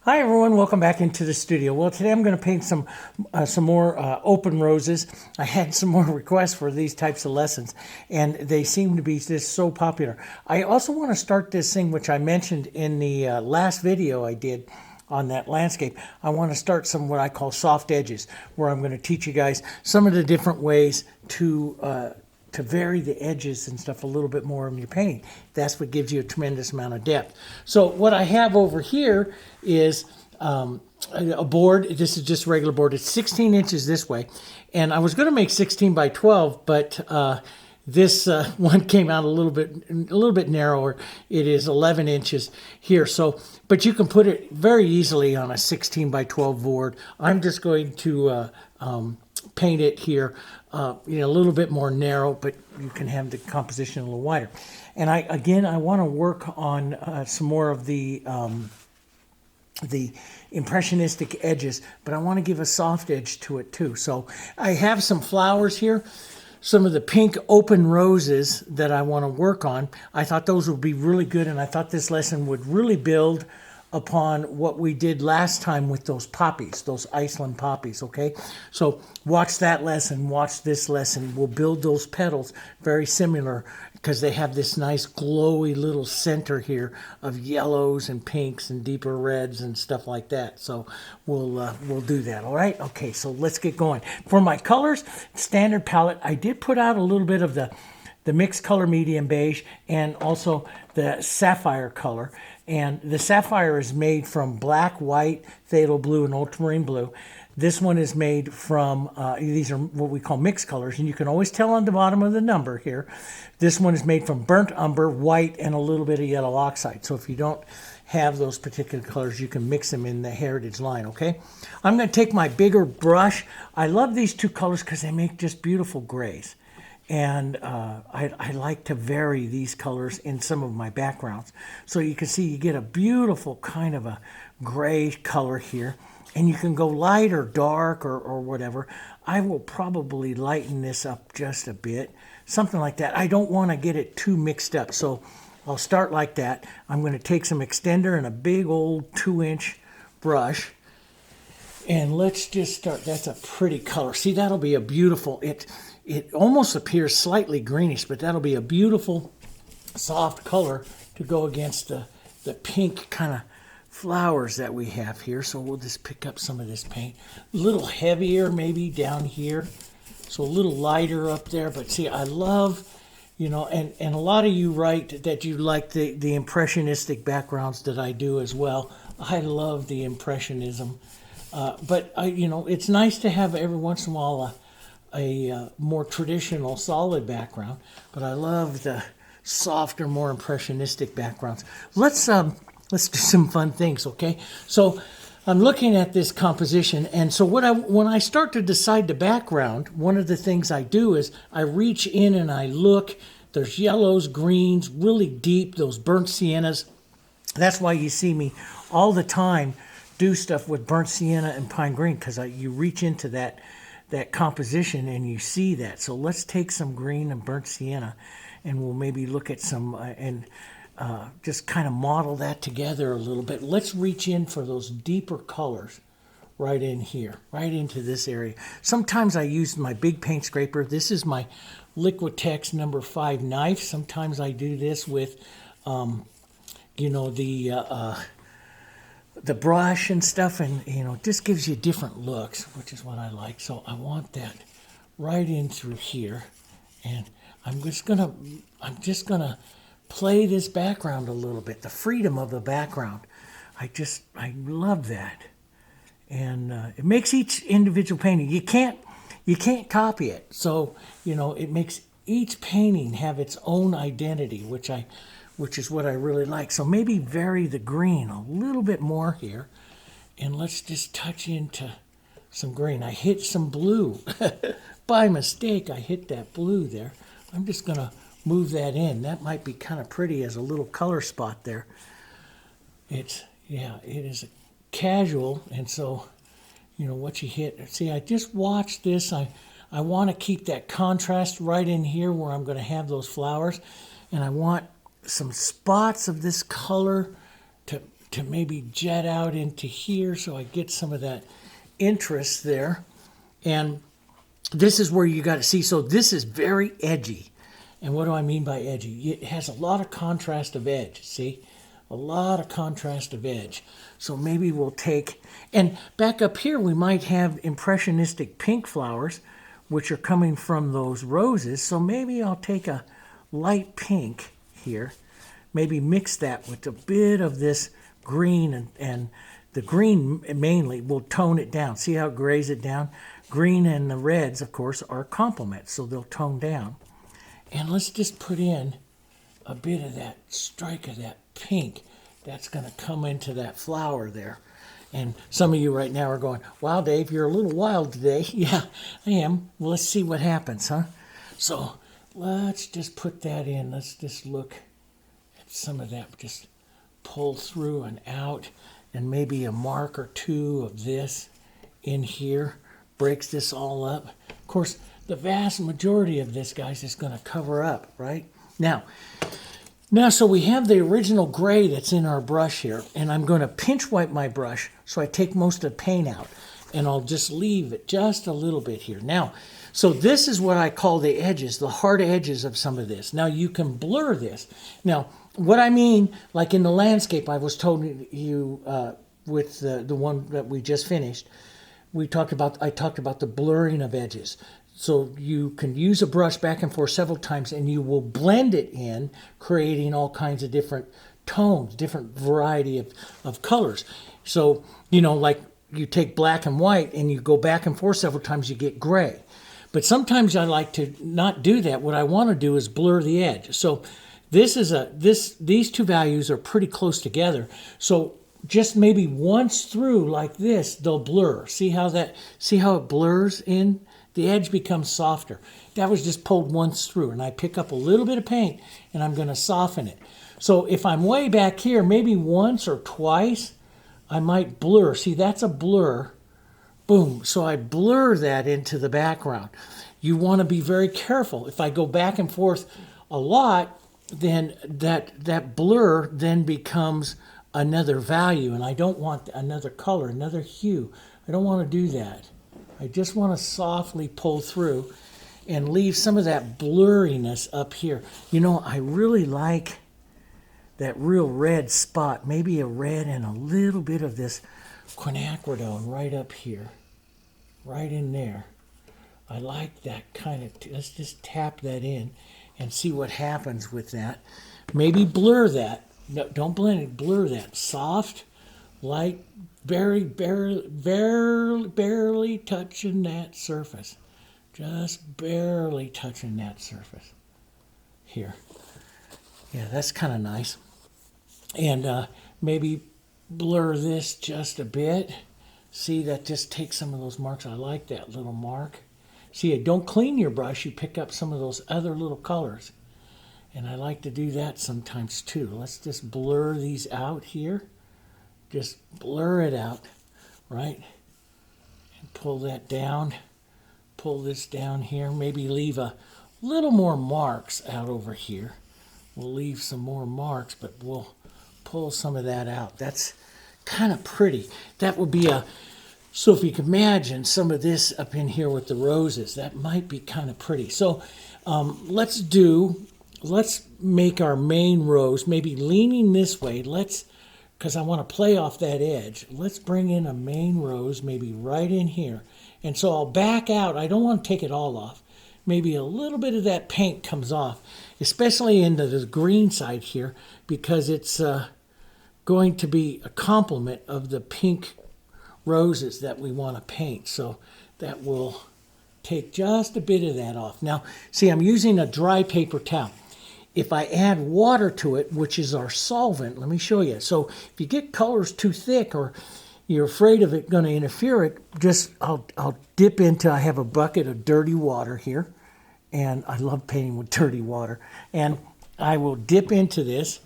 Hi everyone, welcome back into the studio. Well, today I'm going to paint some more open roses. I had some more requests for these types of lessons, and they seem to be just so popular. I also want to start this thing, which I mentioned in the last video I did on that landscape. I want to start some what I call soft edges, where I'm going to teach you guys some of the different ways to vary the edges and stuff a little bit more in your painting. That's what gives you a tremendous amount of depth. So what I have over here is a board. This is just a regular board. It's 16 inches this way. And I was going to make 16 by 12, but this one came out a little bit narrower. It is 11 inches here. So, but you can put it very easily on a 16 by 12 board. I'm just going to paint it here, a little bit more narrow, but you can have the composition a little wider. And I want to work on some more of the impressionistic edges, but I want to give a soft edge to it too. So I have some flowers here, some of the pink open roses that I want to work on. I thought those would be really good, and I thought this lesson would really build upon what we did last time with those poppies, those Iceland poppies, okay? So watch that lesson, watch this lesson. We'll build those petals very similar because they have this nice glowy little center here of yellows and pinks and deeper reds and stuff like that. So we'll do that, all right? Okay, so let's get going. For my colors, standard palette, I did put out a little bit of the mixed color medium beige and also the sapphire color. And the sapphire is made from black, white, phthalo blue, and ultramarine blue. This one is made from, these are what we call mixed colors, and you can always tell on the bottom of the number here. This one is made from burnt umber, white, and a little bit of yellow oxide. So if you don't have those particular colors, you can mix them in the heritage line, okay? I'm going to take my bigger brush. I love these two colors because they make just beautiful grays. And I like to vary these colors in some of my backgrounds. So you can see you get a beautiful kind of a gray color here. And you can go light or dark or whatever. I will probably lighten this up just a bit. Something like that. I don't want to get it too mixed up. So I'll start like that. I'm going to take some extender and a big old 2-inch brush. And let's just start. That's a pretty color. See, that'll be a beautiful... It almost appears slightly greenish, but that'll be a beautiful soft color to go against the pink kind of flowers that we have here. So we'll just pick up some of this paint. A little heavier maybe down here. So a little lighter up there. But see, I love, and a lot of you write that you like the impressionistic backgrounds that I do as well. I love the impressionism. But it's nice to have every once in a while a more traditional solid background, but I love the softer, more impressionistic backgrounds. Let's do some fun things, okay? So I'm looking at this composition, and so when I start to decide the background, one of the things I do is I reach in and I look. There's yellows, greens, really deep, those burnt siennas. That's why you see me all the time do stuff with burnt sienna and pine green, because you reach into that composition and you see that. So let's take some green and burnt sienna and we'll maybe look at some just kind of model that together a little bit. Let's reach in for those deeper colors right in here, right into this area. Sometimes I use my big paint scraper. This is my Liquitex number 5 knife. Sometimes I do this with the brush and stuff, and it just gives you different looks, which is what I like. So I want that right in through here, and I'm just gonna play this background a little bit, the freedom of the background. I love that, and it makes each individual painting. You can't copy it, so it makes each painting have its own identity, which is what I really like. So maybe vary the green a little bit more here. And let's just touch into some green. I hit some blue. By mistake, I hit that blue there. I'm just going to move that in. That might be kind of pretty as a little color spot there. It is a casual. And so, what you hit. See, I just watched this. I want to keep that contrast right in here where I'm going to have those flowers. And I want some spots of this color to to maybe jet out into here so I get some of that interest there. And this is where you got to see, so this is very edgy. And what do I mean by edgy? It has a lot of contrast of edge, see? A lot of contrast of edge. So maybe we'll take, and back up here we might have impressionistic pink flowers, which are coming from those roses. So maybe I'll take a light pink here, maybe mix that with a bit of this green, and the green mainly will tone it down. See how it grays it down? Green and the reds, of course, are complements, so they'll tone down. And let's just put in a bit of that strike of that pink. That's going to come into that flower there. And some of you right now are going, wow, Dave, you're a little wild today. Yeah, I am. Well, let's see what happens, huh? So let's just put that in. Let's just look at some of that. Just pull through and out, and maybe a mark or two of this in here. Breaks this all up. Of course, the vast majority of this, guys, is going to cover up, right? Now, so we have the original gray that's in our brush here, and I'm going to pinch wipe my brush so I take most of the paint out, and I'll just leave it just a little bit here. Now, so this is what I call the edges, the hard edges of some of this. Now, you can blur this. Now, what I mean, like in the landscape, I was told you with the one that we just finished, I talked about the blurring of edges. So you can use a brush back and forth several times, and you will blend it in, creating all kinds of different tones, different variety of colors. So, like you take black and white and you go back and forth several times, you get gray. But sometimes I like to not do that. What I want to do is blur the edge. So these two values are pretty close together. So just maybe once through like this, they'll blur. See how it blurs in? The edge becomes softer. That was just pulled once through, and I pick up a little bit of paint and I'm going to soften it. So if I'm way back here, maybe once or twice, I might blur. See, that's a blur. Boom. So I blur that into the background. You want to be very careful. If I go back and forth a lot, then that blur then becomes another value, and I don't want another color, another hue. I don't want to do that. I just want to softly pull through and leave some of that blurriness up here. I really like that real red spot, maybe a red and a little bit of this quinacridone right up here, right in there. I like that kind of, let's just tap that in and see what happens with that. Maybe blur that. No, don't blend it, blur that. Soft, light, barely touching that surface. Just barely touching that surface. Here. Yeah, that's kind of nice. And maybe blur this just a bit. See, that just takes some of those marks. I like that little mark. See, don't clean your brush. You pick up some of those other little colors. And I like to do that sometimes too. Let's just blur these out here. Just blur it out, right? And pull that down. Pull this down here. Maybe leave a little more marks out over here. We'll leave some more marks, but we'll pull some of that out. That's kind of pretty. That would be so if you can imagine some of this up in here with the roses, that might be kind of pretty. So let's make our main rose, maybe leaning this way. Because I want to play off that edge. Let's bring in a main rose, maybe right in here. And so I'll back out. I don't want to take it all off. Maybe a little bit of that paint comes off, especially into the green side here, because it's going to be a complement of the pink roses that we want to paint. So that will take just a bit of that off. Now, see, I'm using a dry paper towel. If I add water to it, which is our solvent, let me show you. So if you get colors too thick or you're afraid of it going to interfere, I'll dip into, I have a bucket of dirty water here, and I love painting with dirty water. And I will dip into this,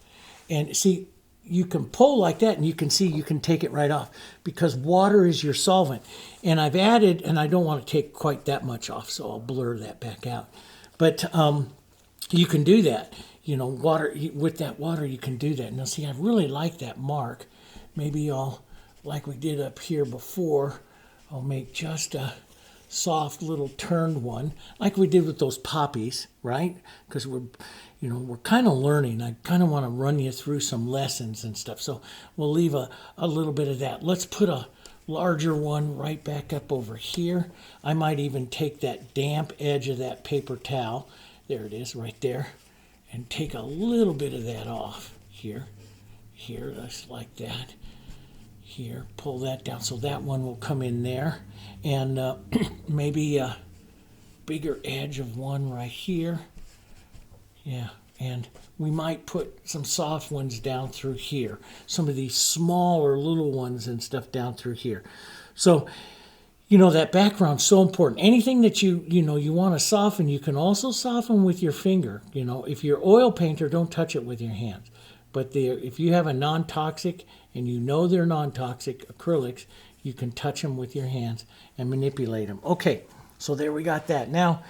and see, you can pull like that, and you can see you can take it right off because water is your solvent. And I've added, and I don't want to take quite that much off, so I'll blur that back out. But you can do that, water with that water. You can do that. Now, see, I really like that mark maybe I'll, like we did up here before, I'll make just a soft little turned one, like we did with those poppies, right? Because we're kind of learning. I kind of want to run you through some lessons and stuff. So we'll leave a little bit of that. Let's put a larger one right back up over here. I might even take that damp edge of that paper towel, there it is right there, and take a little bit of that off here, just like that. Here, pull that down so that one will come in there, and maybe a bigger edge of one right here. Yeah, and we might put some soft ones down through here, some of these smaller little ones and stuff down through here. So that background's so important. Anything that you want to soften, you can also soften with your finger. If you're oil painter, don't touch it with your hands. But if you have a non-toxic, and they're non-toxic acrylics, you can touch them with your hands and manipulate them. Okay, so there we got that. Now,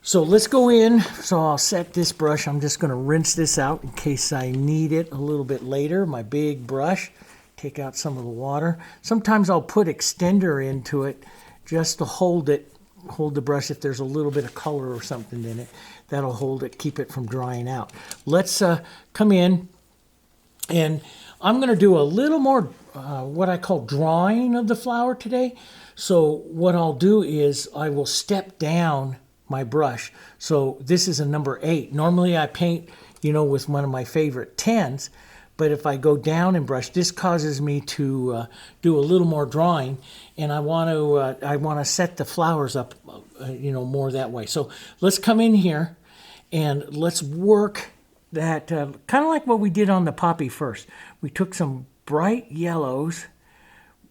so let's go in. So I'll set this brush. I'm just going to rinse this out in case I need it a little bit later. My big brush. Take out some of the water. Sometimes I'll put extender into it just to hold the brush if there's a little bit of color or something in it. That'll hold it, keep it from drying out. Let's come in, and I'm going to do a little more what I call drawing of the flower today. So what I'll do is I will step down my brush. So this is a number 8. Normally I paint, with one of my favorite 10s. But if I go down and brush, this causes me to do a little more drawing, and I want to set the flowers up, more that way. So let's come in here, and let's work that kind of like what we did on the poppy first. We took some bright yellows.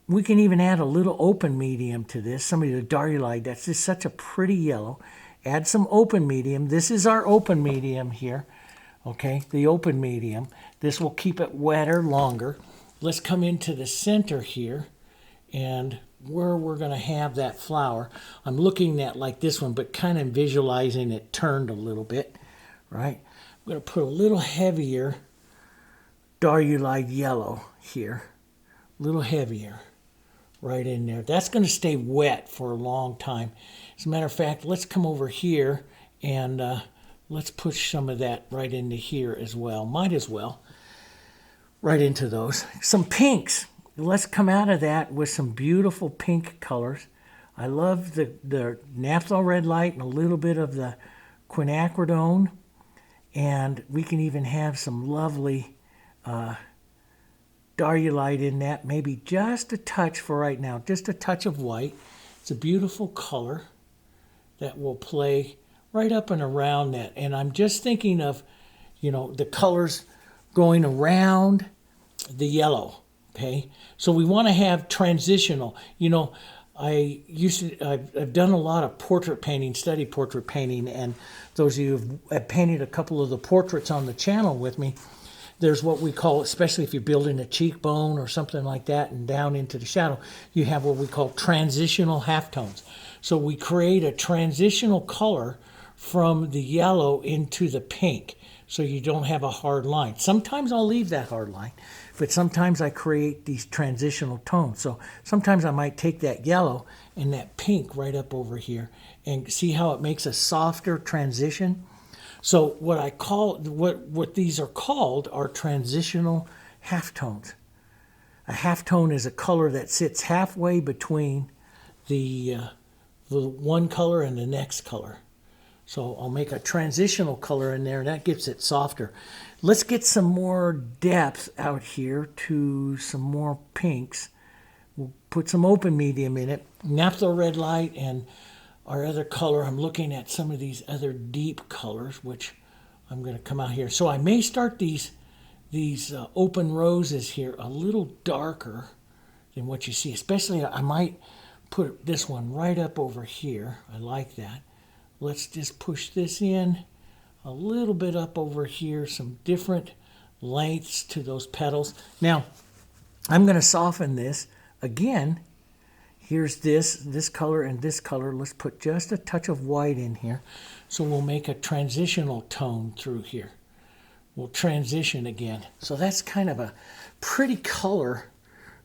We can even add a little open medium to this. Some of the Diarylide, that's just such a pretty yellow. Add some open medium. This is our open medium here. Okay, the open medium. This will keep it wetter longer. Let's come into the center here, and where we're going to have that flower. I'm looking at like this one, but kind of visualizing it turned a little bit, right? I'm going to put a little heavier Diarylide Yellow here, a little heavier right in there. That's going to stay wet for a long time. As a matter of fact, let's come over here and let's push some of that right into here as well. Might as well. Right into those. Some pinks. Let's come out of that with some beautiful pink colors. I love the Naphthol Red Light and a little bit of the Quinacridone. And we can even have some lovely Diarylide in that. Maybe just a touch for right now. Just a touch of white. It's a beautiful color that will play right up and around that. And I'm just thinking of, the colors going around the yellow, okay? So we want to have transitional. I've done a lot of portrait painting, study portrait painting, and those of you who have painted a couple of the portraits on the channel with me, there's what we call, especially if you're building a cheekbone or something like that and down into the shadow, you have what we call transitional halftones. So we create a transitional color from the yellow into the pink, so you don't have a hard line. Sometimes I'll leave that hard line, but sometimes I create these transitional tones. So sometimes I might take that yellow and that pink right up over here, and see how it makes a softer transition. So what these are called are transitional halftones. A halftone is a color that sits halfway between the one color and the next color. So I'll make a transitional color in there, and that gets it softer. Let's get some more depth out here to some more pinks. We'll put some open medium in it. Naphthol Red Light and our other color. I'm looking at some of these other deep colors, which I'm going to come out here. So I may start these open roses here a little darker than what you see. Especially I might put this one right up over here. I like that. Let's just push this in a little bit up over here, some different lengths to those petals. Now, I'm going to soften this again. Here's this color and this color. Let's put just a touch of white in here. So we'll make a transitional tone through here. We'll transition again. So that's kind of a pretty color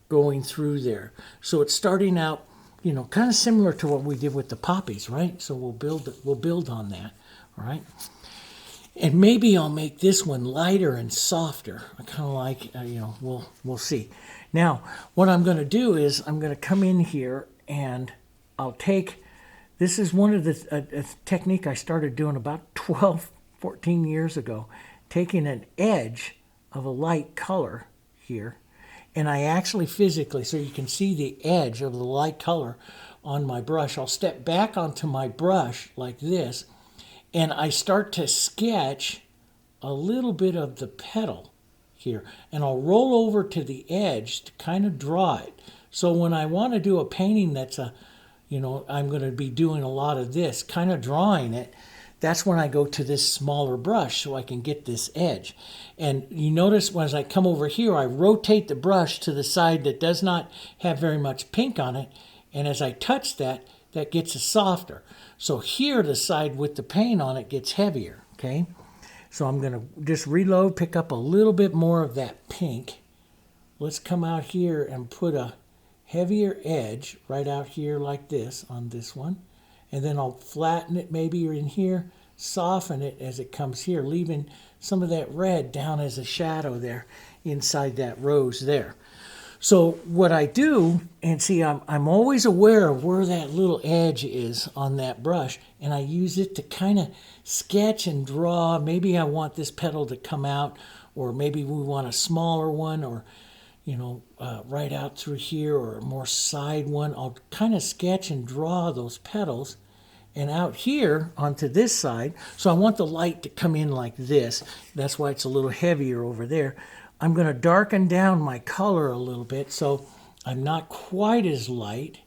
going through there. So it's starting out, you know, kind of similar to what we did with the poppies, right? So we'll build on that, all right? And maybe I'll make this one lighter and softer. I kind of like, you know, we'll see. Now, what I'm going to do is I'm going to come in here and I'll take, this is one of the a technique I started doing about 12, 14 years ago, taking an edge of a light color here, and I actually physically, so you can see the edge of the light color on my brush. I'll step back onto my brush like this, and I start to sketch a little bit of the petal here, and I'll roll over to the edge to kind of draw it. So when I want to do a painting that's a, you know, I'm going to be doing a lot of this, kind of drawing it, that's when I go to this smaller brush so I can get this edge. And you notice as I come over here, I rotate the brush to the side that does not have very much pink on it, and as I touch that, that gets a softer. So here, the side with the paint on it gets heavier, okay? So I'm going to just reload, pick up a little bit more of that pink. Let's come out here and put a heavier edge right out here like this on this one. And then I'll flatten it maybe in here, soften it as it comes here, leaving some of that red down as a shadow there inside that rose there. So what I do, and see, I'm always aware of where that little edge is on that brush, and I use it to kind of sketch and draw. Maybe I want this petal to come out, or maybe we want a smaller one, or, you know, right out through here, or a more side one. I'll kind of sketch and draw those petals. And out here onto this side, so I want the light to come in like this. That's why it's a little heavier over there. I'm going to darken down my color a little bit so I'm not quite as light.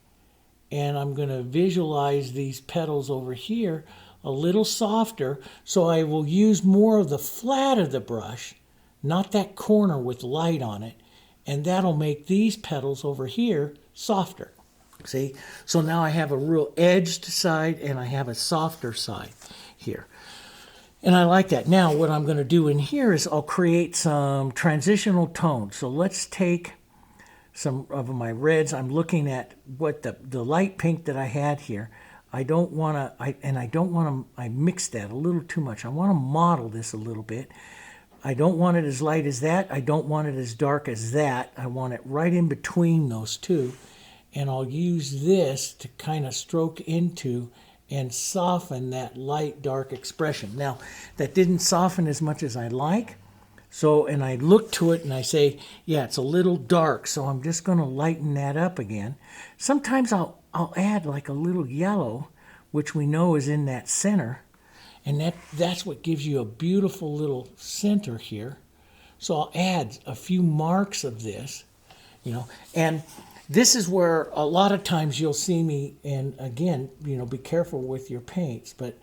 And I'm going to visualize these petals over here a little softer. So I will use more of the flat of the brush, not that corner with light on it. And that'll make these petals over here softer. See? So now I have a real edged side and I have a softer side here. And I like that. Now what I'm going to do in here is I'll create some transitional tones. So let's take some of my reds. I'm looking at what the light pink that I had here. I don't want to, I mixed that a little too much. I want to model this a little bit. I don't want it as light as that. I don't want it as dark as that. I want it right in between those two. And I'll use this to kind of stroke into and soften that light dark expression. Now, that didn't soften as much as I like. So, and I look to it and I say, yeah, it's a little dark. So I'm just going to lighten that up again. Sometimes I'll add like a little yellow, which we know is in that center. And that's what gives you a beautiful little center here. So I'll add a few marks of this, you know, and this is where a lot of times you'll see me, and again, you know, be careful with your paints, but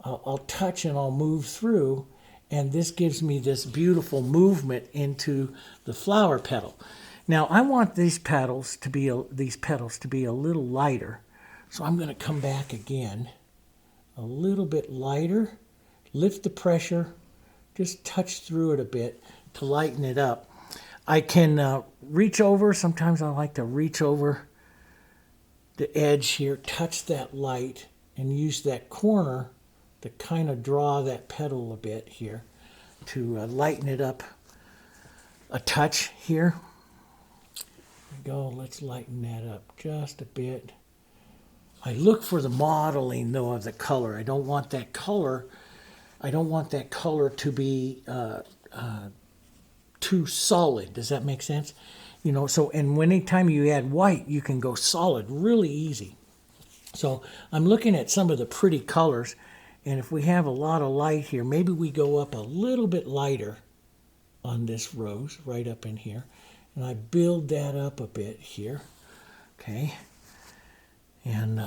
I'll touch and I'll move through, and this gives me this beautiful movement into the flower petal. Now, I want these petals to be a little lighter, so I'm going to come back again, a little bit lighter, lift the pressure, just touch through it a bit to lighten it up. I can reach over. Sometimes I like to reach over the edge here, touch that light, and use that corner to kind of draw that petal a bit here to lighten it up a touch here. There we go. Let's lighten that up just a bit. I look for the modeling, though, of the color. I don't want that color. I don't want that color to be too solid. Does that make sense? You know, so, and anytime you add white, you can go solid really easy. So I'm looking at some of the pretty colors, and if we have a lot of light here, maybe we go up a little bit lighter on this rose right up in here, and I build that up a bit here. Okay, and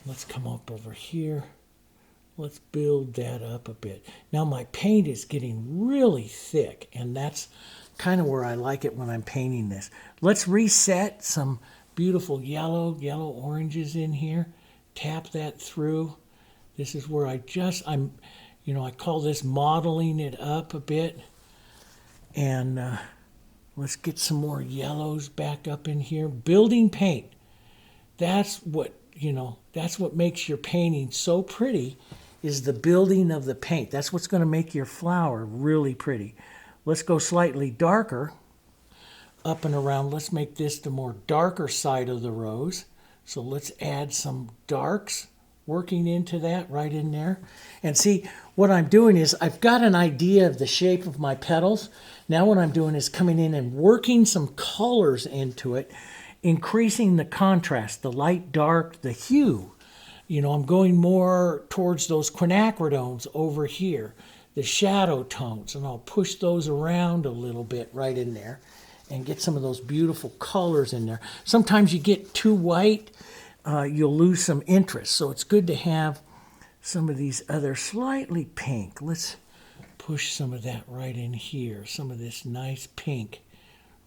let's come up over here. Let's build that up a bit. Now my paint is getting really thick, and that's kind of where I like it when I'm painting this. Let's reset some beautiful yellow oranges in here. Tap that through. This is where I call this modeling it up a bit. And Let's get some more yellows back up in here. Building paint. That's what, that's what makes your painting so pretty, is the building of the paint. That's what's going to make your flower really pretty. Let's go slightly darker up and around. Let's make this the more darker side of the rose. So let's add some darks working into that right in there. And see, what I'm doing is I've got an idea of the shape of my petals. Now what I'm doing is coming in and working some colors into it, increasing the contrast, the light, dark, the hue. I'm going more towards those quinacridones over here, the shadow tones, and I'll push those around a little bit right in there and get some of those beautiful colors in there. Sometimes you get too white, you'll lose some interest. So it's good to have some of these other slightly pink. Let's push some of that right in here, some of this nice pink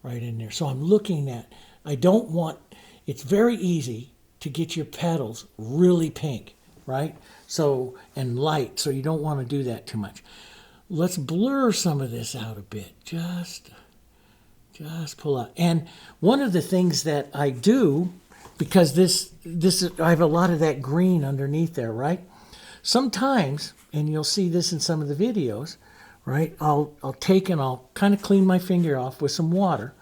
right in there. So I'm looking at, it's very easy to get your petals really pink, right? So, and light, so you don't want to do that too much. Let's blur some of this out a bit, just pull out. And one of the things that I do, because I have a lot of that green underneath there, right? Sometimes, and you'll see this in some of the videos, right? I'll take and I'll kind of clean my finger off with some water,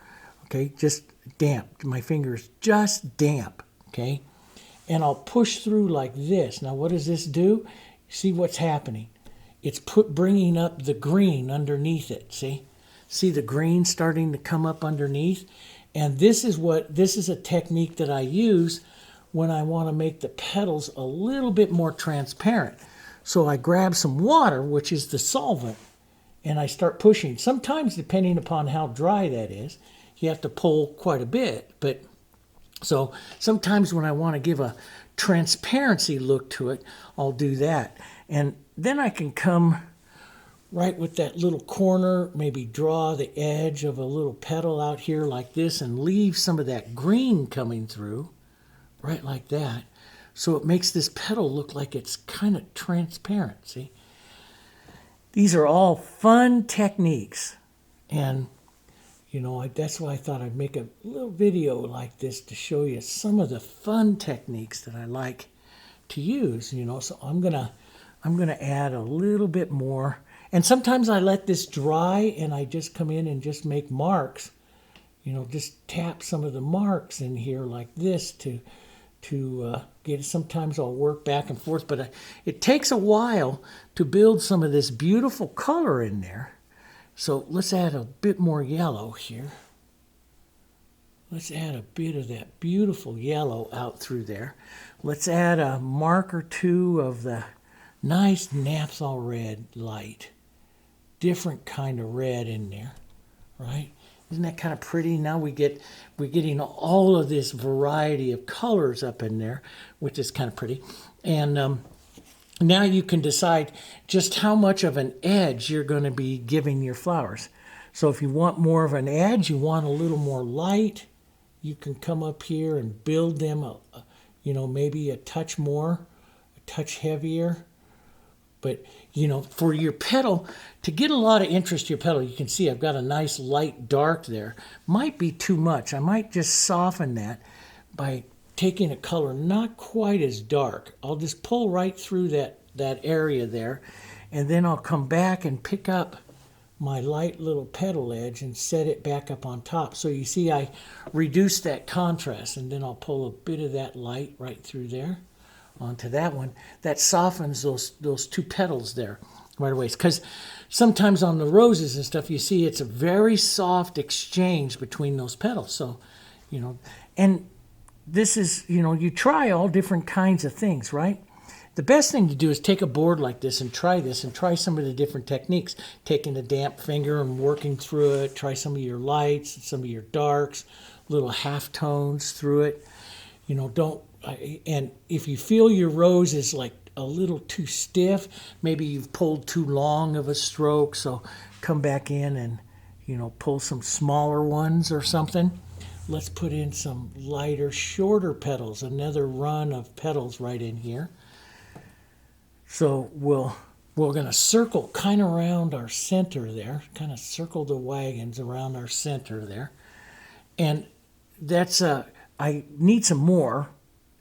okay? Just damp. My finger is just damp, okay? And I'll push through like this. Now, what does this do? See what's happening? It's bringing up the green underneath it, see? See the green starting to come up underneath? And this is a technique that I use when I want to make the petals a little bit more transparent. So I grab some water, which is the solvent, and I start pushing. Sometimes, depending upon how dry that is, you have to pull quite a bit. But so sometimes when I want to give a transparency look to it, I'll do that. And then I can come right with that little corner, maybe draw the edge of a little petal out here like this and leave some of that green coming through, right like that. So it makes this petal look like it's kind of transparent, see? These are all fun techniques. And, that's why I thought I'd make a little video like this to show you some of the fun techniques that I like to use, So I'm gonna add a little bit more. And sometimes I let this dry and I just come in and just make marks, just tap some of the marks in here like this to get it. Sometimes I'll work back and forth, but it takes a while to build some of this beautiful color in there. So let's add a bit more yellow here. Let's add a bit of that beautiful yellow out through there. Let's add a mark or two of the nice Naphthol Red Light. Different kind of red in there, right? Isn't that kind of pretty? Now we're getting all of this variety of colors up in there, which is kind of pretty. And now you can decide just how much of an edge you're going to be giving your flowers. So if you want more of an edge, you want a little more light, you can come up here and build them, maybe a touch more, a touch heavier. But, for your petal, to get a lot of interest to your petal, you can see I've got a nice light dark there. Might be too much. I might just soften that by taking a color not quite as dark. I'll just pull right through that area there, and then I'll come back and pick up my light little petal edge and set it back up on top. So you see I reduce that contrast, and then I'll pull a bit of that light right through there onto that one. That softens those two petals there right away. Because sometimes on the roses and stuff, you see it's a very soft exchange between those petals. So, and this is, you try all different kinds of things, right? The best thing to do is take a board like this and try some of the different techniques. Taking a damp finger and working through it, try some of your lights, some of your darks, little half tones through it. And if you feel your rose is like a little too stiff, maybe you've pulled too long of a stroke, so come back in and, pull some smaller ones or something. Let's put in some lighter, shorter petals, another run of petals right in here. So we'll we're going to circle kind of around our center there, kind of circle the wagons around our center there. And that's, I need some more.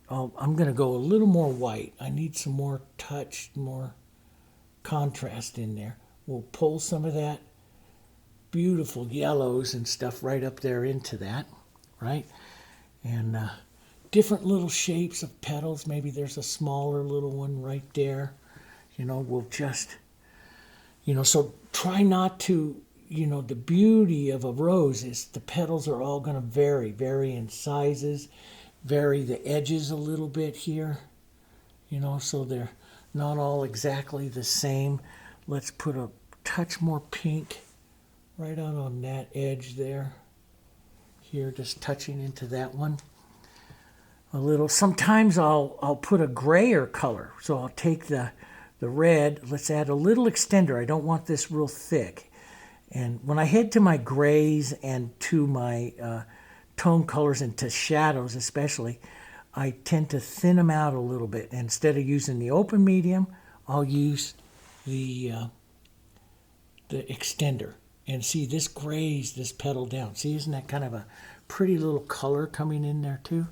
I'm going to go a little more white. I need some more touch, more contrast in there. We'll pull some of that beautiful yellows and stuff right up there into that, right? And different little shapes of petals. Maybe there's a smaller little one right there. You know, we'll just, you know, so try not to, you know, the beauty of a rose is the petals are all going to vary in sizes, vary the edges a little bit here, you know, so they're not all exactly the same. Let's put a touch more pink right out on that edge there. Here, just touching into that one a little. Sometimes I'll put a grayer color. So I'll take the red. Let's add a little extender. I don't want this real thick. And when I head to my grays and to my tone colors and to shadows especially, I tend to thin them out a little bit. And instead of using the open medium, I'll use the extender. And see, this grays this petal down. See, isn't that kind of a pretty little color coming in there too?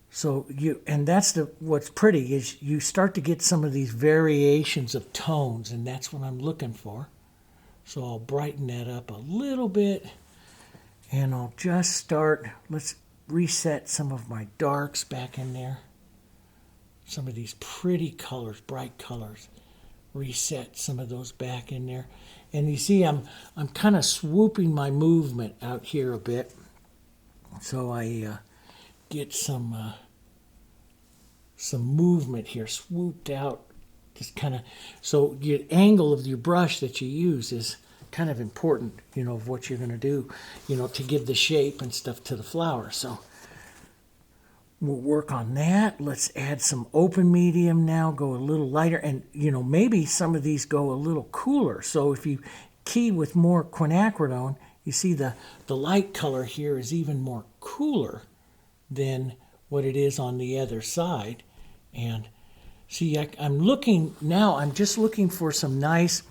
So and that's what's pretty is you start to get some of these variations of tones, and that's what I'm looking for. So I'll brighten that up a little bit, and I'll just start, let's reset some of my darks back in there. Some of these pretty colors, bright colors. Reset some of those back in there. And you see I'm kind of swooping my movement out here a bit. So I get some movement here, swooped out, just kind of, so the angle of your brush that you use is kind of important, you know, of what you're going to do, you know, to give the shape and stuff to the flower. So we'll work on that. Let's add some open medium now, go a little lighter, and, you know, maybe some of these go a little cooler. So if you key with more quinacridone, you see the light color here is even more cooler than what it is on the other side. And see, I'm looking now, I'm just looking for some nice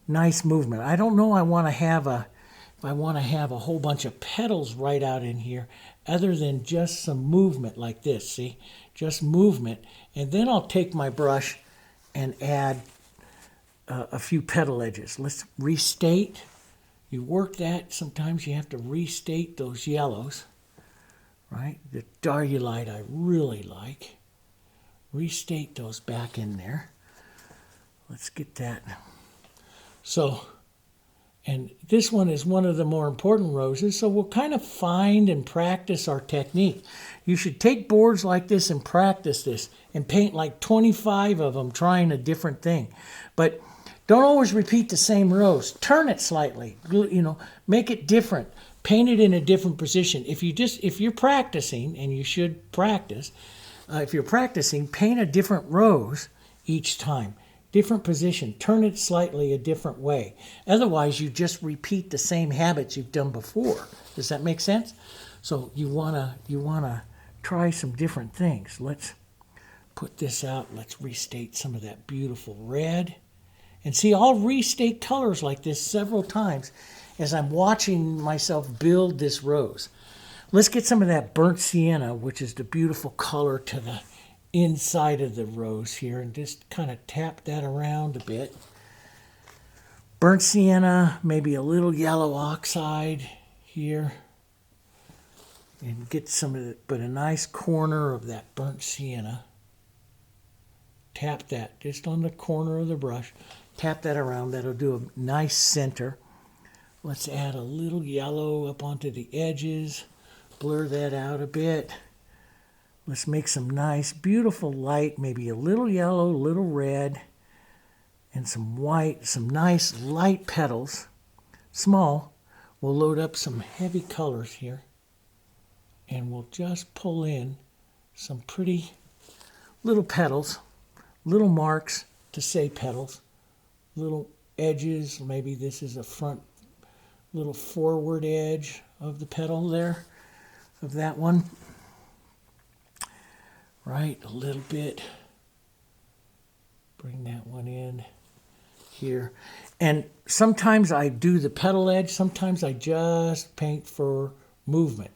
movement. I don't know if I want to have a whole bunch of petals right out in here, other than just some movement like this, see? Just movement. And then I'll take my brush and add a few petal edges. Let's restate. You work that. Sometimes you have to restate those yellows, right? The Diarylide I really like. Restate those back in there. Let's get that. So, and this one is one of the more important roses, so we'll kind of find and practice our technique. You should take boards like this and practice this and paint like 25 of them trying a different thing. But don't always repeat the same rose. Turn it slightly, you know, make it different. Paint it in a different position. If you're practicing, and you should practice, if you're practicing, paint a different rose each time. Different position, turn it slightly a different way. Otherwise, you just repeat the same habits you've done before. Does that make sense? So you wanna try some different things. Let's put this out. Let's restate some of that beautiful red. And see, I'll restate colors like this several times as I'm watching myself build this rose. Let's get some of that burnt sienna, which is the beautiful color to the inside of the rose here, and just kind of tap that around a bit. Burnt sienna, maybe a little yellow oxide here, and get some of it, but a nice corner of that burnt sienna. Tap that just on the corner of the brush. Tap that around. That'll do a nice center. Let's add a little yellow up onto the edges. Blur that out a bit. Let's make some nice, beautiful light, maybe a little yellow, a little red, and some white, some nice light petals. Small. We'll load up some heavy colors here, and we'll just pull in some pretty little petals, little marks to say petals, little edges. Maybe this is a front, little forward edge of the petal there, of that one. Right, a little bit. Bring that one in. here. And sometimes I do the petal edge, sometimes I just paint for movement.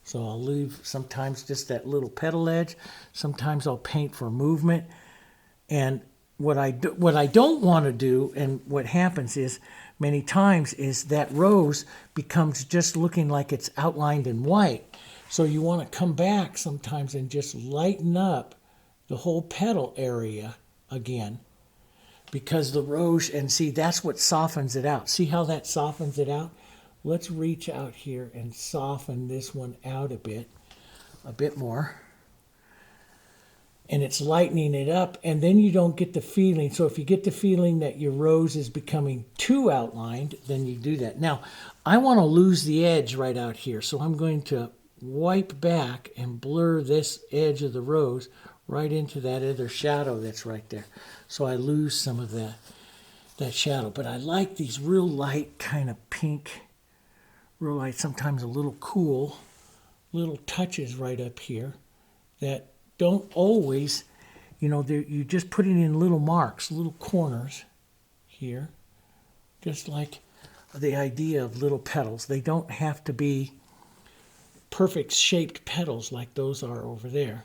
So I'll leave sometimes just that little petal edge, sometimes I'll paint for movement. And what I don't want to do, and what happens is many times, is that rose becomes just looking like it's outlined in white. So you want to come back sometimes and just lighten up the whole petal area again, because the rose, and see, that's what softens it out. See how that softens it out? Let's reach out here and soften this one out a bit more. And it's lightening it up, and then you don't get the feeling. So if you get the feeling that your rose is becoming too outlined, then you do that. Now, I want to lose the edge right out here, so I'm going to wipe back and blur this edge of the rose right into that other shadow that's right there. So I lose some of that shadow. But I like these real light kind of pink, real light, sometimes a little cool, little touches right up here that don't always, you know, you're just putting in little marks, little corners here, just like the idea of little petals. They don't have to be perfect shaped petals like those are over there.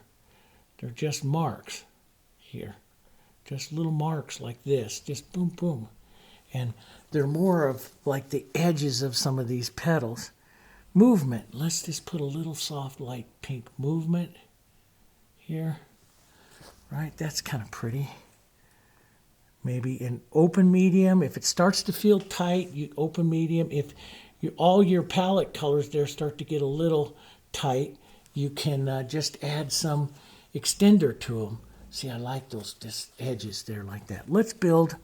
They're just marks here, just little marks like this, just boom, boom. And they're more of like the edges of some of these petals. Movement, let's just put a little soft light pink movement here, right? That's kind of pretty. Maybe in open medium. If it starts to feel tight, you open medium. If all your palette colors there start to get a little tight, you can just add some extender to them. See, I like those just edges there like that. Let's build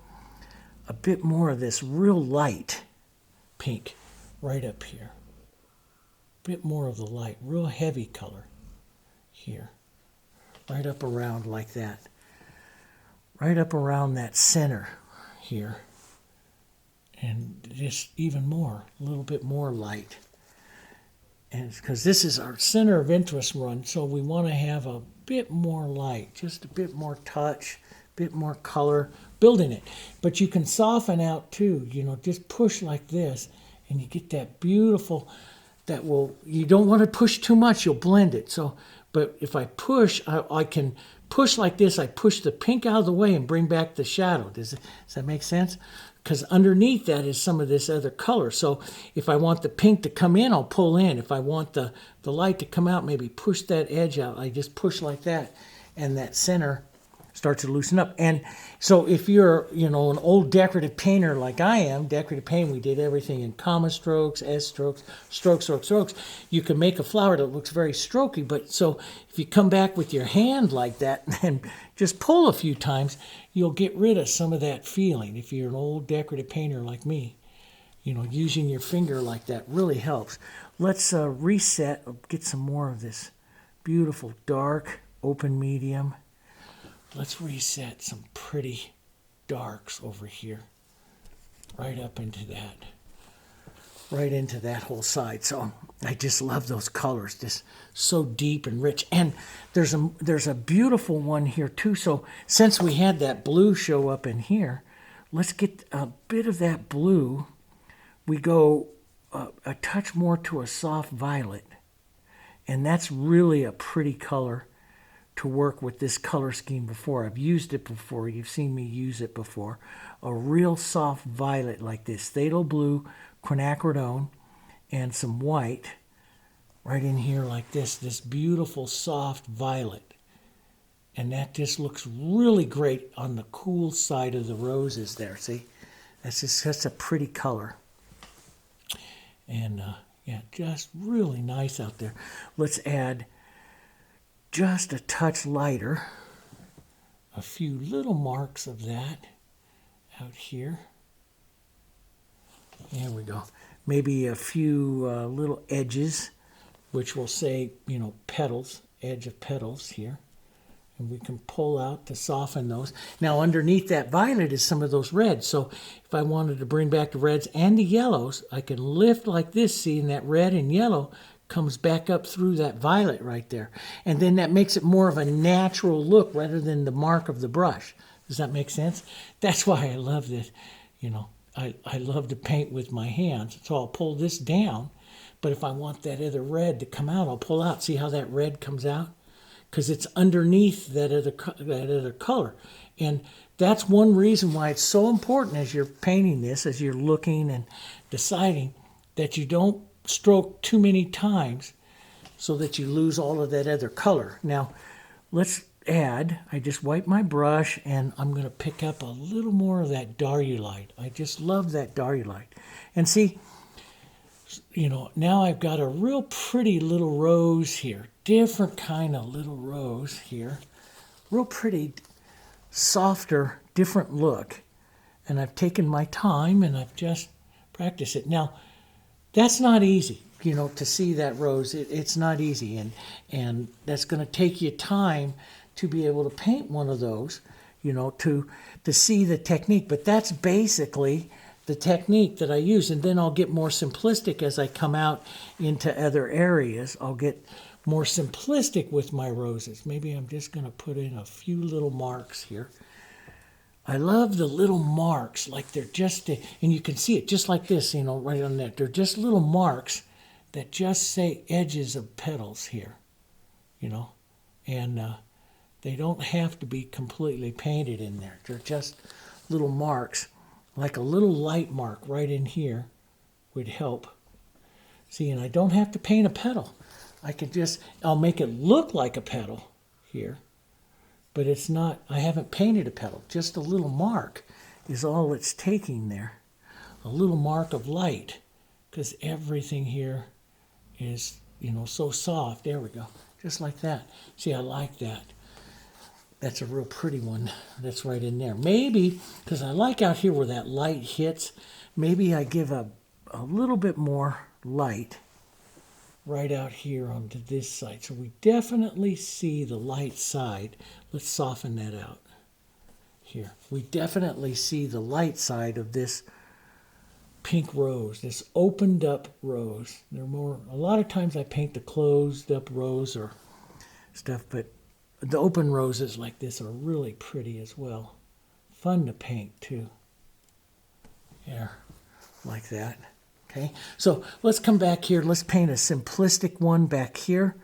a bit more of this real light pink right up here. A bit more of the light, real heavy color here. Right up around like that. Right up around that center here. And just even more, a little bit more light. And because this is our center of interest run, so we want to have a bit more light, just a bit more touch, a bit more color, building it. But you can soften out too, you know, just push like this, and you get that beautiful, you don't want to push too much, you'll blend it. So, but if I push, I can push like this, I push the pink out of the way and bring back the shadow. Does that make sense? Because underneath that is some of this other color. So if I want the pink to come in, I'll pull in. If I want the light to come out, maybe push that edge out. I just push like that, and that center starts to loosen up. And so if you're, you know, an old decorative painter like I am, decorative paint, we did everything in comma strokes, S strokes, strokes, strokes, strokes. You can make a flower that looks very strokey, but so if you come back with your hand like that and just pull a few times, you'll get rid of some of that feeling. If you're an old decorative painter like me, you know, using your finger like that really helps. Let's reset, get some more of this beautiful dark, open medium. Let's reset some pretty darks over here, right up into that, right into that whole side. So I just love those colors, just so deep and rich. And there's a beautiful one here too. So since we had that blue show up in here, let's get a bit of that blue. We go a touch more to a soft violet, and that's really a pretty color to work with this color scheme before. I've used it before. You've seen me use it before. A real soft violet like this. Phthalo Blue, Quinacridone, and some white right in here like this. This beautiful soft violet. And that just looks really great on the cool side of the roses there. See? That's just a pretty color. And yeah, just really nice out there. Let's add just a touch lighter, a few little marks of that out here. There we go. Maybe a few little edges, which will say, you know, petals, edge of petals here. And we can pull out to soften those. Now underneath that violet is some of those reds. So if I wanted to bring back the reds and the yellows, I can lift like this, see, and that red and yellow comes back up through that violet right there. And then that makes it more of a natural look rather than the mark of the brush. Does that make sense? That's why I love this. You know, I love to paint with my hands, so I'll pull this down. But if I want that other red to come out, I'll pull out. See how that red comes out? Because it's underneath that other color. And that's one reason why it's so important as you're painting this, as you're looking and deciding, that you don't stroke too many times so that you lose all of that other color. Now, let's add, I just wipe my brush and I'm going to pick up a little more of that Diarylide. I just love that Diarylide. And see, you know, now I've got a real pretty little rose here. Different kind of little rose here. Real pretty, softer, different look. And I've taken my time and I've just practiced it. Now, that's not easy, you know, to see that rose. It's not easy. And that's going to take you time to be able to paint one of those, you know, to see the technique. But that's basically the technique that I use. And then I'll get more simplistic as I come out into other areas. I'll get more simplistic with my roses. Maybe I'm just going to put in a few little marks here. I love the little marks, like they're just, and you can see it just like this, you know, right on that. They're just little marks that just say edges of petals here, you know, and they don't have to be completely painted in there. They're just little marks. Like a little light mark right in here would help. See, and I don't have to paint a petal. I can just, I'll make it look like a petal here, but it's not, I haven't painted a petal. Just a little mark is all it's taking there. A little mark of light, because everything here is, you know, so soft. There we go, just like that. See, I like that. That's a real pretty one. That's right in there. Maybe, because I like out here where that light hits, maybe I give a little bit more light right out here onto this side. So we definitely see the light side. Let's soften that out here. We definitely see the light side of this pink rose, this opened up rose. They're more, a lot of times I paint the closed up rose or stuff, but the open roses like this are really pretty as well. Fun to paint too. Yeah, like that. Okay, so let's come back here. Let's paint a simplistic one back here.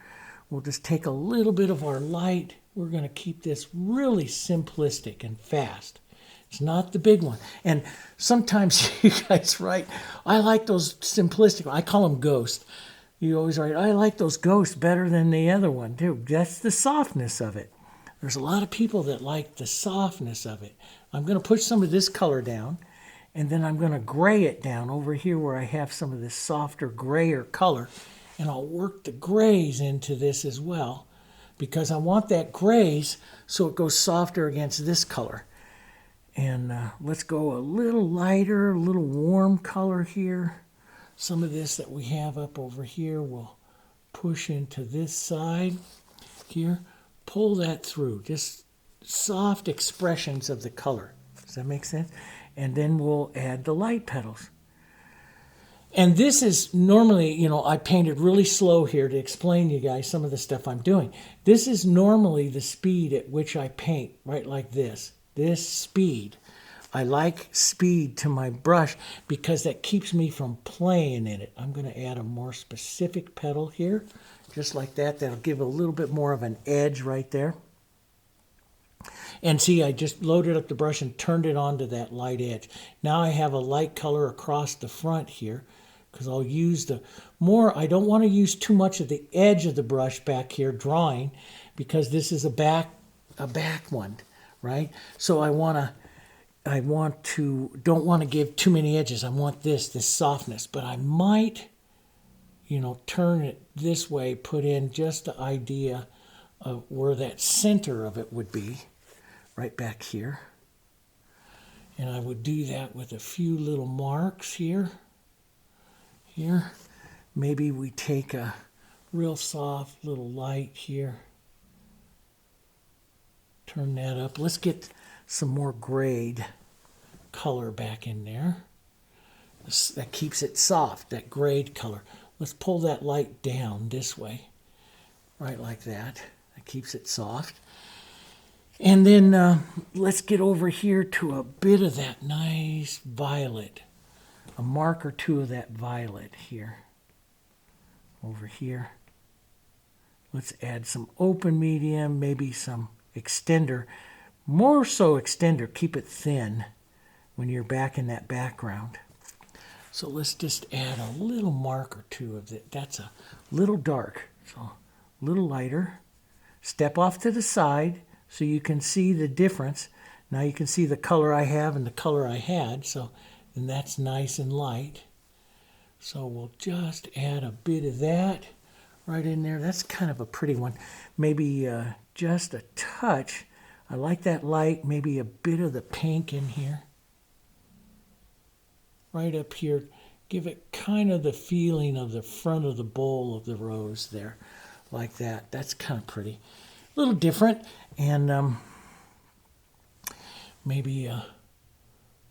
We'll just take a little bit of our light. We're going to keep this really simplistic and fast. It's not the big one. And sometimes you guys write, I like those simplistic, I call them ghosts. You always write, I like those ghosts better than the other one, too. That's the softness of it. There's a lot of people that like the softness of it. I'm going to push some of this color down, and then I'm going to gray it down over here where I have some of this softer grayer color, and I'll work the grays into this as well, because I want that grays so it goes softer against this color. And let's go a little lighter, a little warm color here. Some of this that we have up over here will push into this side here. Pull that through. Just soft expressions of the color. Does that make sense? And then we'll add the light petals. And this is normally, you know, I painted really slow here to explain to you guys some of the stuff I'm doing. This is normally the speed at which I paint, right like this. This speed. I like speed to my brush because that keeps me from playing in it. I'm going to add a more specific petal here, just like that. That'll give a little bit more of an edge right there. And see, I just loaded up the brush and turned it onto that light edge. Now I have a light color across the front here because I'll use the more, I don't want to use too much of the edge of the brush back here drawing because this is a back one, right? So don't want to give too many edges. I want this softness, but I might, you know, turn it this way, put in just the idea of where that center of it would be, right back here. And I would do that with a few little marks here. Here, maybe we take a real soft little light here. Turn that up. Let's get some more grayed color back in there. That keeps it soft, that grayed color. Let's pull that light down this way, right like that. That keeps it soft. And then let's get over here to a bit of that nice violet. A mark or two of that violet here. Over here. Let's add some open medium, maybe some extender. More so extender, keep it thin when you're back in that background. So let's just add a little mark or two of it. That's a little dark, so a little lighter. Step off to the side so you can see the difference. Now you can see the color I have and the color I had, so and that's nice and light. So we'll just add a bit of that right in there. That's kind of a pretty one. Maybe just a touch. I like that light. Maybe a bit of the pink in here. Right up here. Give it kind of the feeling of the front of the bowl of the rose there. Like that. That's kind of pretty. A little different. And maybe a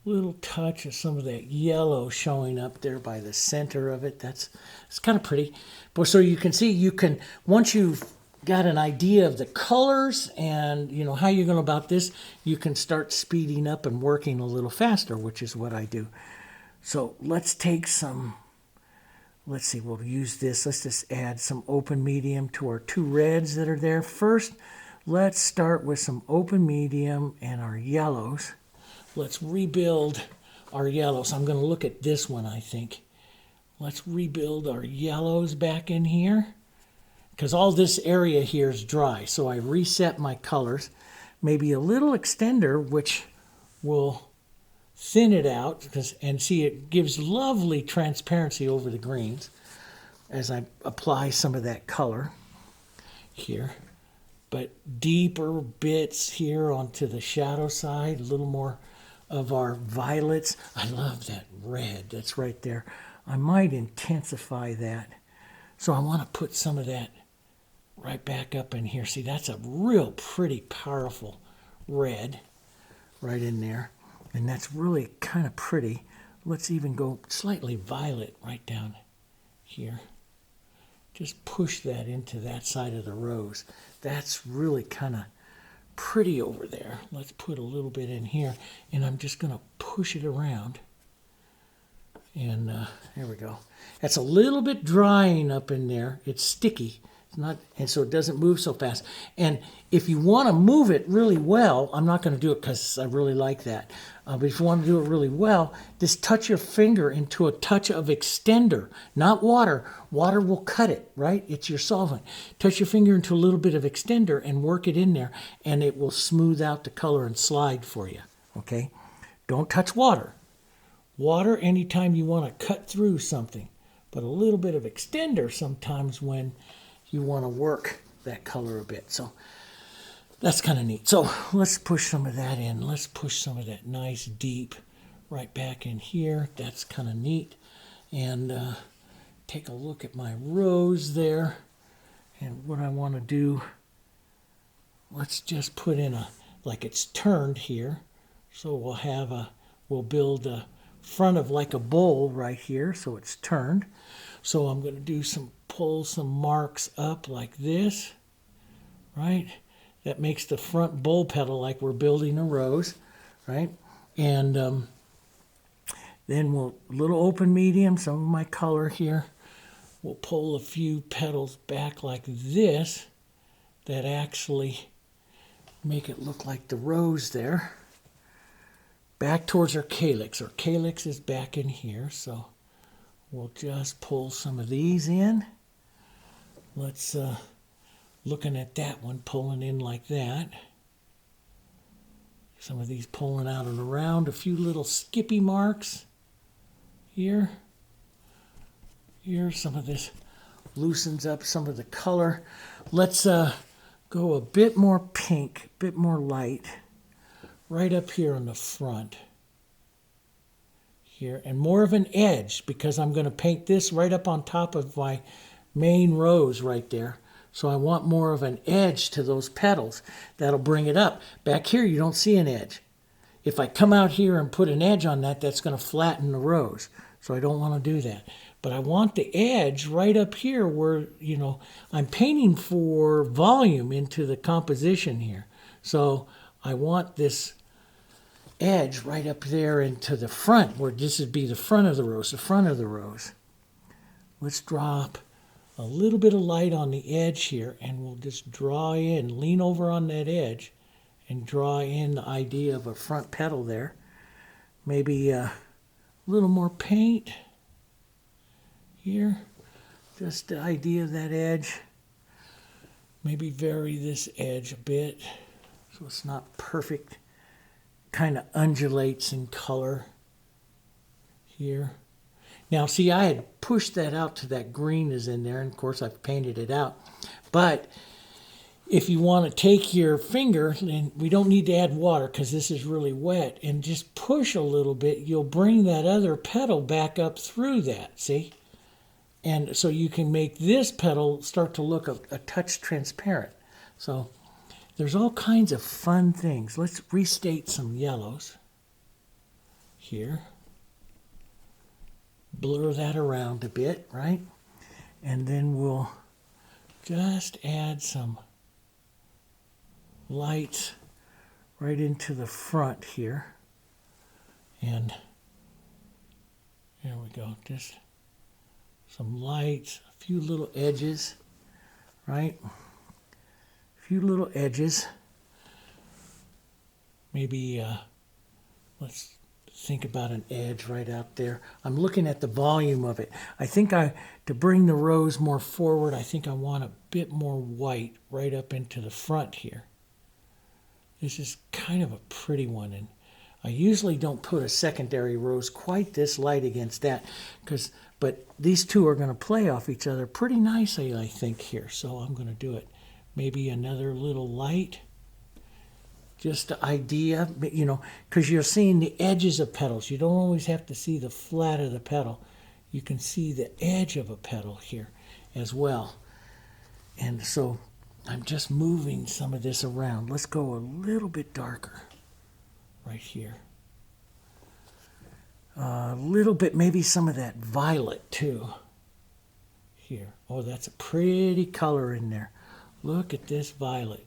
little touch of some of that yellow showing up there by the center of it. It's kind of pretty. But so you can see, you can, once you've got an idea of the colors and you know how you're going about this, you can start speeding up and working a little faster, which is what I do. So let's take some, let's see, we'll use this. Let's just add some open medium to our two reds that are there. First, let's start with some open medium and our yellows. Let's rebuild our yellows. I'm going to look at this one, I think. Let's rebuild our yellows back in here. Because all this area here is dry. So I reset my colors. Maybe a little extender, which will thin it out. And see, it gives lovely transparency over the greens as I apply some of that color here. But deeper bits here onto the shadow side. A little more of our violets. I love that red that's right there. I might intensify that. So I want to put some of that right back up in here. See, that's a real pretty, powerful red right in there. And that's really kind of pretty. Let's even go slightly violet right down here. Just push that into that side of the rose. That's really kind of pretty over there. Let's put a little bit in here, and I'm just going to push it around. And there we go. That's a little bit drying up in there. It's sticky. It's not, and so it doesn't move so fast. And if you want to move it really well, I'm not going to do it because I really like that. But if you want to do it really well, just touch your finger into a touch of extender, not water. Water will cut it, right? It's your solvent. Touch your finger into a little bit of extender and work it in there, and it will smooth out the color and slide for you, okay? Don't touch water. Water anytime you want to cut through something, but a little bit of extender sometimes when you want to work that color a bit. So that's kind of neat. So let's push some of that in. Let's push some of that nice deep right back in here. That's kind of neat. And take a look at my rose there. And what I want to do, let's just put in a, like it's turned here. So we'll build a front of like a bowl right here. So it's turned. So I'm going to do pull some marks up like this, right? That makes the front bowl petal like we're building a rose, right? And then we'll, little open medium, some of my color here. We'll pull a few petals back like this that actually make it look like the rose there. Back towards our calyx. Our calyx is back in here, so we'll just pull some of these in. Let's, looking at that one, pulling in like that. Some of these pulling out and around. A few little skippy marks here. Here, some of this loosens up some of the color. Let's go a bit more pink, a bit more light, right up here on the front. Here, and more of an edge, because I'm going to paint this right up on top of my main rose right there. So I want more of an edge to those petals. That'll bring it up. Back here, you don't see an edge. If I come out here and put an edge on that, that's going to flatten the rose. So I don't want to do that. But I want the edge right up here where, you know, I'm painting for volume into the composition here. So I want this edge right up there into the front, where this would be the front of the rose, the front of the rose. Let's drop a little bit of light on the edge here, and we'll just draw in, lean over on that edge, and draw in the idea of a front petal there. Maybe a little more paint here, just the idea of that edge. Maybe vary this edge a bit so it's not perfect. Kind of undulates in color here. Now see, I had pushed that out to that green is in there, and of course I've painted it out. But if you want to take your finger, and we don't need to add water because this is really wet, and just push a little bit, you'll bring that other petal back up through that, see? And so you can make this petal start to look a touch transparent. So there's all kinds of fun things. Let's restate some yellows here. Blur that around a bit, right? And then we'll just add some lights right into the front here. And there we go. Just some lights, a few little edges, right? A few little edges. Maybe let's think about an edge right out there. I'm looking at the volume of it. I think to bring the rose more forward, I think I want a bit more white right up into the front here. This is kind of a pretty one, and I usually don't put a secondary rose quite this light against that, but these two are going to play off each other pretty nicely, I think, here. So I'm going to do it. Maybe another little light. Just the idea, you know, because you're seeing the edges of petals. You don't always have to see the flat of the petal. You can see the edge of a petal here as well. And so I'm just moving some of this around. Let's go a little bit darker right here. A little bit, maybe some of that violet too here. Oh, that's a pretty color in there. Look at this violet.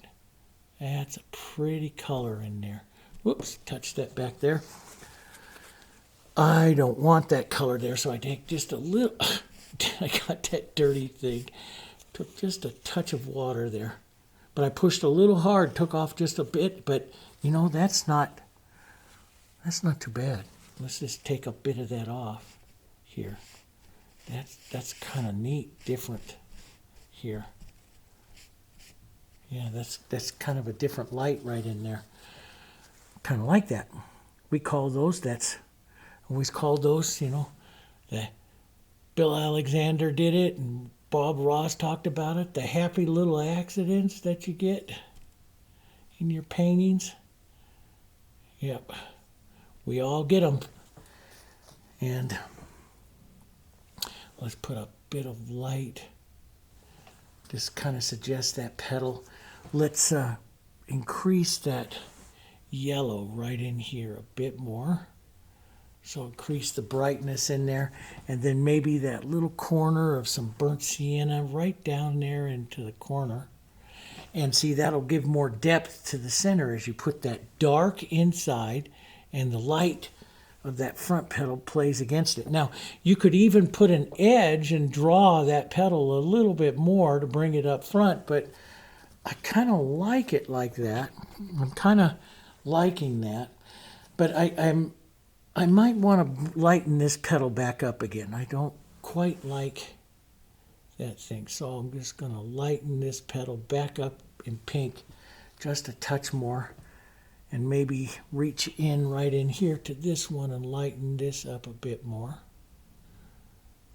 That's a pretty color in there. Whoops, touched that back there. I don't want that color there, so I take just a little, I got that dirty thing. Took just a touch of water there. But I pushed a little hard, took off just a bit, but you know, that's not too bad. Let's just take a bit of that off here. That's kind of neat, different here. Yeah, that's kind of a different light right in there. Kind of like that. We call those, always called those, you know, Bill Alexander did it, and Bob Ross talked about it, the happy little accidents that you get in your paintings. Yep, we all get them. And let's put a bit of light. Just kind of suggest that petal. Let's increase that yellow right in here a bit more. So increase the brightness in there. And then maybe that little corner of some burnt sienna right down there into the corner. And see, that'll give more depth to the center as you put that dark inside and the light of that front petal plays against it. Now, you could even put an edge and draw that petal a little bit more to bring it up front, but I kind of like it like that. I'm kind of liking that. But I might want to lighten this petal back up again. I don't quite like that thing. So I'm just going to lighten this petal back up in pink just a touch more. And maybe reach in right in here to this one and lighten this up a bit more.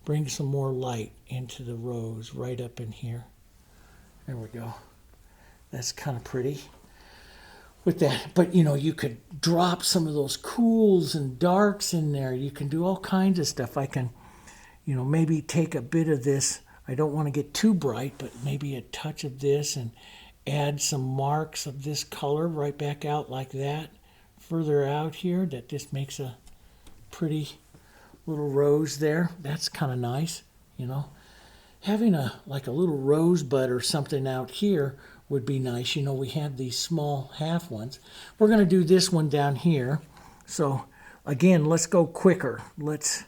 Bring some more light into the rose right up in here. There we go. That's kind of pretty with that. But you know, you could drop some of those cools and darks in there. You can do all kinds of stuff. I can, you know, maybe take a bit of this. I don't want to get too bright, but maybe a touch of this and add some marks of this color right back out like that. Further out here, that just makes a pretty little rose there. That's kind of nice, you know. Having like a little rosebud or something out here would be nice. You know, we have these small half ones. We're going to do this one down here. So again, let's go quicker. Let's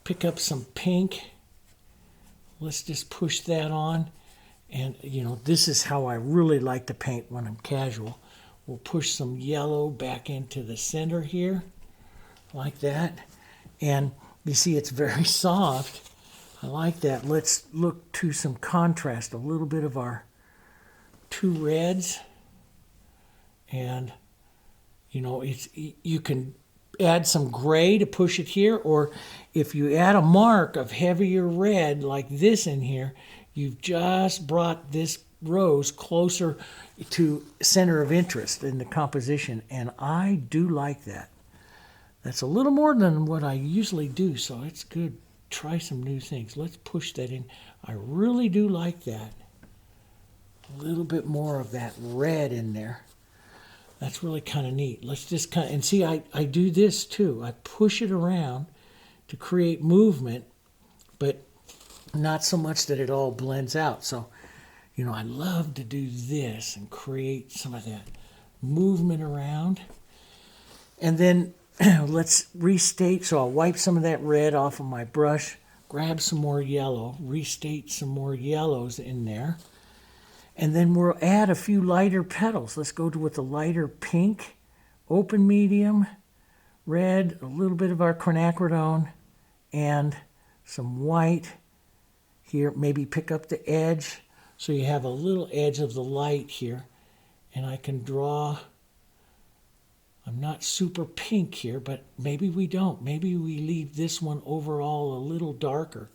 pick up some pink. Let's just push that on. And, you know, this is how I really like to paint when I'm casual. We'll push some yellow back into the center here, like that. And you see it's very soft. I like that. Let's look to some contrast, a little bit of our two reds. And, you know, you can add some gray to push it here, or if you add a mark of heavier red like this in here, you've just brought this rose closer to center of interest in the composition, and I do like that. That's a little more than what I usually do, so it's good. Try some new things. Let's push that in. I really do like that. A little bit more of that red in there. That's really kind of neat. Let's just kind of, and see, I do this too. I push it around to create movement, but not so much that it all blends out. So, you know, I love to do this and create some of that movement around. And then let's restate. So I'll wipe some of that red off of my brush, grab some more yellow, restate some more yellows in there. And then we'll add a few lighter petals. Let's go with the lighter pink, open medium, red, a little bit of our quinacridone, and some white here. Maybe pick up the edge so you have a little edge of the light here. And I can draw, I'm not super pink here, but maybe we don't. Maybe we leave this one overall a little darker.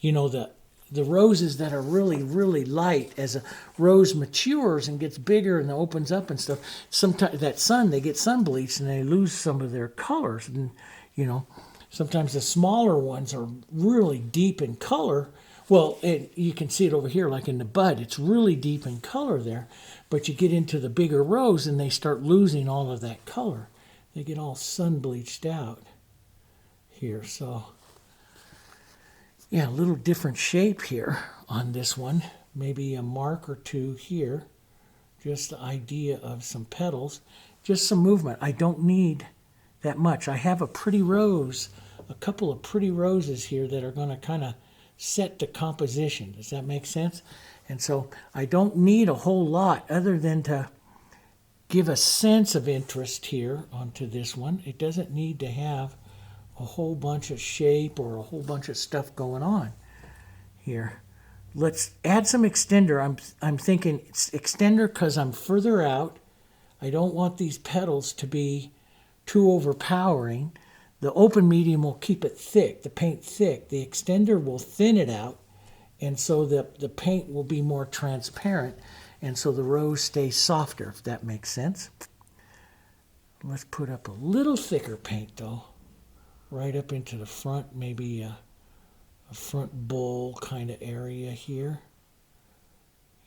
You know, the roses that are really, really light, as a rose matures and gets bigger and opens up and stuff, sometimes that sun, they get sun bleached and they lose some of their colors. And, you know, sometimes the smaller ones are really deep in color. Well, you can see it over here, like in the bud. It's really deep in color there. But you get into the bigger rose and they start losing all of that color. They get all sun bleached out here. So, yeah, a little different shape here on this one. Maybe a mark or two here. Just the idea of some petals. Just some movement. I don't need that much. I have a pretty rose, a couple of pretty roses here that are going to kind of set the composition. Does that make sense? And so I don't need a whole lot other than to give a sense of interest here onto this one. It doesn't need to have a whole bunch of shape or a whole bunch of stuff going on here. Let's add some extender. I'm thinking it's extender because I'm further out. I don't want these petals to be too overpowering. The open medium will keep it thick, the paint thick. The extender will thin it out, and so the paint will be more transparent, and so the rose stays softer, if that makes sense. Let's put up a little thicker paint, though, right up into the front, maybe a front bowl kind of area here.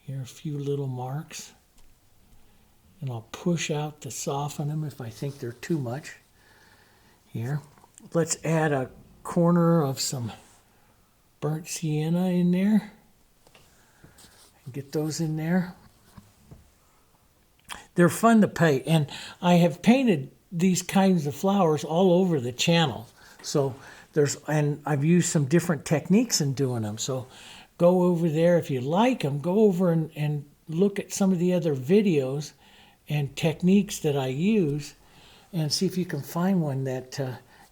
Here are a few little marks. And I'll push out to soften them if I think they're too much. Here. Let's add a corner of some burnt sienna in there. And get those in there. They're fun to paint. And I have painted these kinds of flowers all over the channel. So and I've used some different techniques in doing them. So go over there if you like them. Go over and look at some of the other videos and techniques that I use and see if you can find one that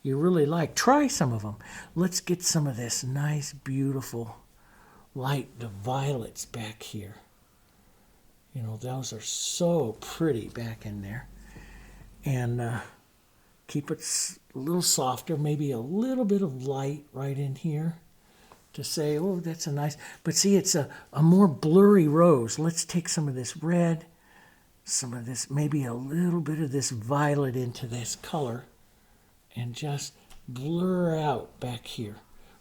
you really like. Try some of them. Let's get some of this nice, beautiful light, the violets back here. You know, those are so pretty back in there. And keep it a little softer, maybe a little bit of light right in here to say, oh, that's a nice, but see, it's a more blurry rose. Let's take some of this red, some of this, maybe a little bit of this violet into this color and just blur out back here.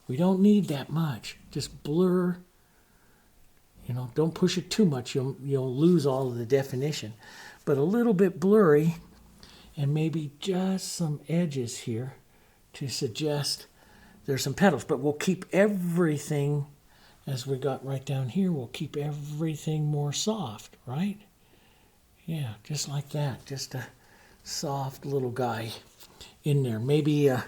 We don't need that much. Just blur, you know, don't push it too much. You'll lose all of the definition. But a little bit blurry and maybe just some edges here to suggest there's some petals. But we'll keep everything as we got right down here, we'll keep everything more soft, right? Yeah, just like that. Just a soft little guy in there. Maybe a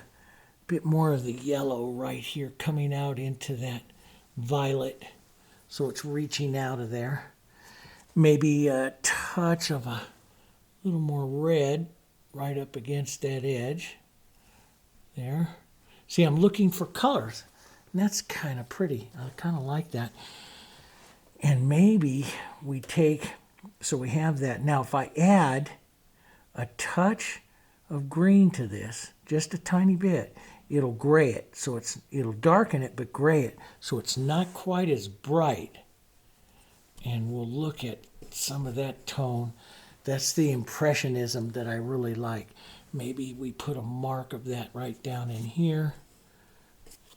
bit more of the yellow right here coming out into that violet. So it's reaching out of there. Maybe a touch of a little more red right up against that edge. There. See, I'm looking for colors. And that's kind of pretty. I kind of like that. And maybe we take, so we have that. Now, if I add a touch of green to this, just a tiny bit, it'll gray it. So it'll darken it, but gray it. So it's not quite as bright. And we'll look at some of that tone. That's the impressionism that I really like. Maybe we put a mark of that right down in here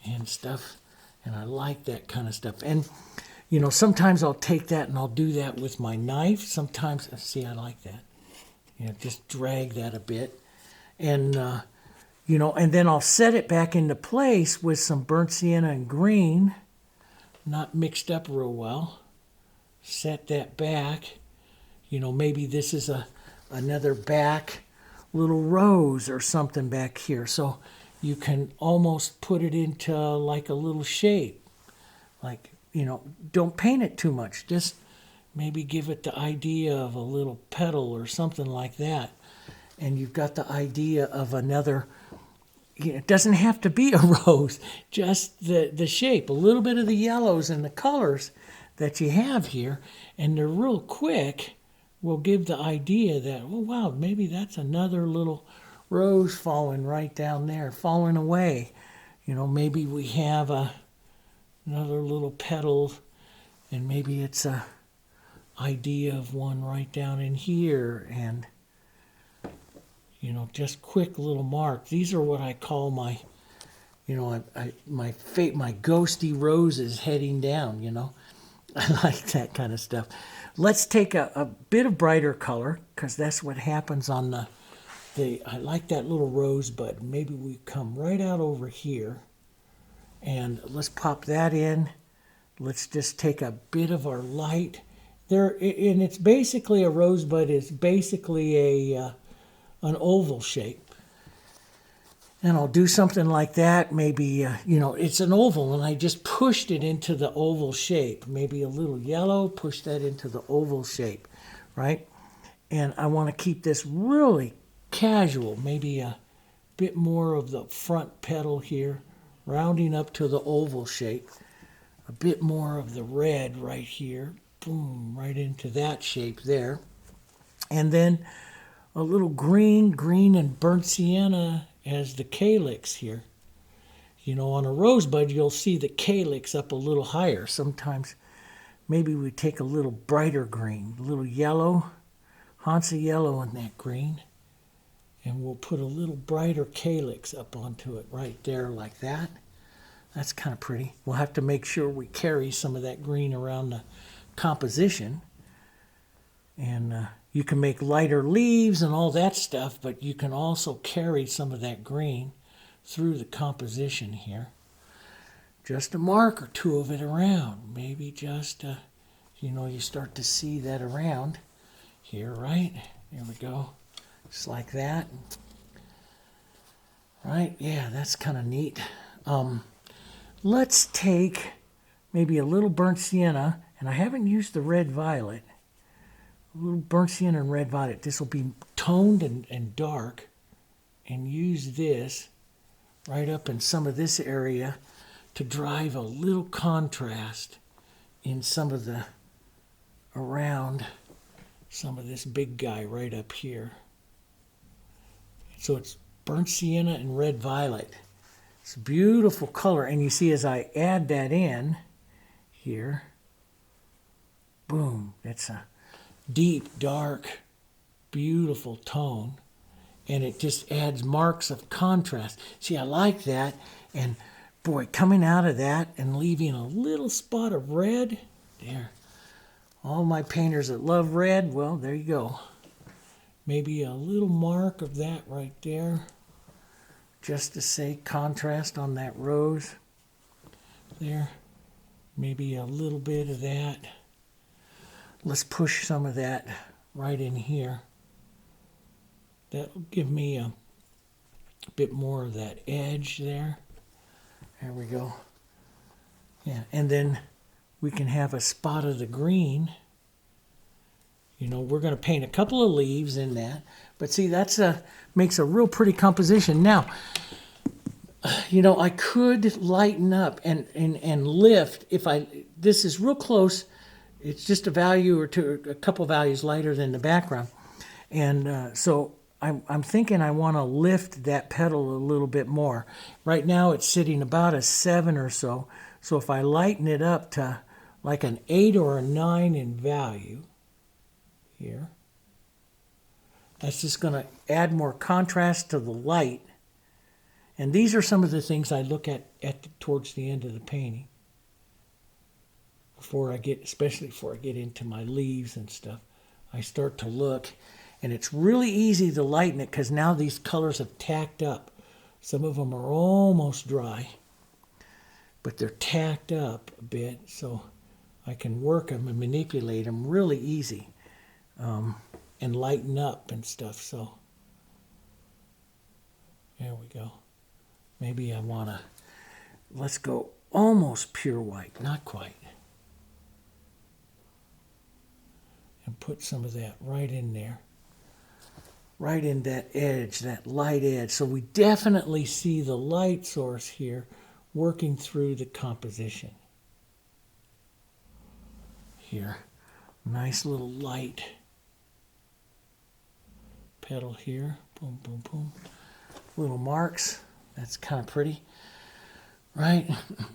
and stuff. And I like that kind of stuff. And, you know, sometimes I'll take that and I'll do that with my knife. Sometimes, see, I like that. You know, just drag that a bit. And, you know, and then I'll set it back into place with some burnt sienna and green, not mixed up real well. Set that back. You know, maybe this is another back little rose or something back here. So you can almost put it into like a little shape. Like, you know, don't paint it too much. Just maybe give it the idea of a little petal or something like that. And you've got the idea of another, you know, it doesn't have to be a rose, just the shape, a little bit of the yellows and the colors that you have here. And they're real quick. Will give the idea that, oh, wow, maybe that's another little rose falling right down there, falling away. You know, maybe we have another little petal, and maybe it's a idea of one right down in here, and, you know, just quick little mark. These are what I call my, you know, my ghosty roses heading down, you know. I like that kind of stuff. Let's take a bit of brighter color, because that's what happens on I like that little rosebud. Maybe we come right out over here, and let's pop that in. Let's just take a bit of our light there, and it's basically a rosebud is basically an oval shape. And I'll do something like that. Maybe, you know, it's an oval, and I just pushed it into the oval shape. Maybe a little yellow, push that into the oval shape, right? And I want to keep this really casual. Maybe a bit more of the front petal here, rounding up to the oval shape. A bit more of the red right here. Boom, right into that shape there. And then a little green and burnt sienna as the calyx here. You know, on a rosebud, you'll see the calyx up a little higher. Sometimes maybe we take a little brighter green, a little yellow, Hansa Yellow in that green, and we'll put a little brighter calyx up onto it right there like that. That's kind of pretty. We'll have to make sure we carry some of that green around the composition. And you can make lighter leaves and all that stuff, but you can also carry some of that green through the composition here. Just a mark or two of it around. Maybe just, you know, you start to see that around here, right? There we go. Just like that. Right? Yeah, that's kind of neat. Let's take maybe a little burnt sienna, and I haven't used the red violet. A little burnt sienna and red violet. This will be toned and dark, and use this right up in some of this area to drive a little contrast in some of the, around some of this big guy right up here. So it's burnt sienna and red violet. It's a beautiful color, and you see as I add that in here, boom, it's a deep, dark, beautiful tone, and it just adds marks of contrast. See, I like that, and boy, coming out of that and leaving a little spot of red there. All my painters that love red, well, there you go. Maybe a little mark of that right there, just to say contrast on that rose there. Maybe a little bit of that. Let's push some of that right in here. That'll give me a bit more of that edge there. There we go. Yeah, and then we can have a spot of the green. You know, we're going to paint a couple of leaves in that. But see, that's makes a real pretty composition. Now, you know, I could lighten up and lift if this is real close. It's just a value or two, a couple values lighter than the background. And so I'm thinking I want to lift that petal a little bit more. Right now it's sitting about a 7 or so. So if I lighten it up to like an 8 or a 9 in value here, that's just going to add more contrast to the light. And these are some of the things I look at towards the end of the painting. Especially before I get into my leaves and stuff, I start to look. And it's really easy to lighten it because now these colors have tacked up. Some of them are almost dry, but they're tacked up a bit, so I can work them and manipulate them really easy and lighten up and stuff. So there we go. Maybe I want to, let's go almost pure white, not quite. And put some of that right in there. Right in that edge, that light edge. So we definitely see the light source here working through the composition. Here, nice little light petal here. Boom, boom, boom. Little marks. That's kind of pretty. Right?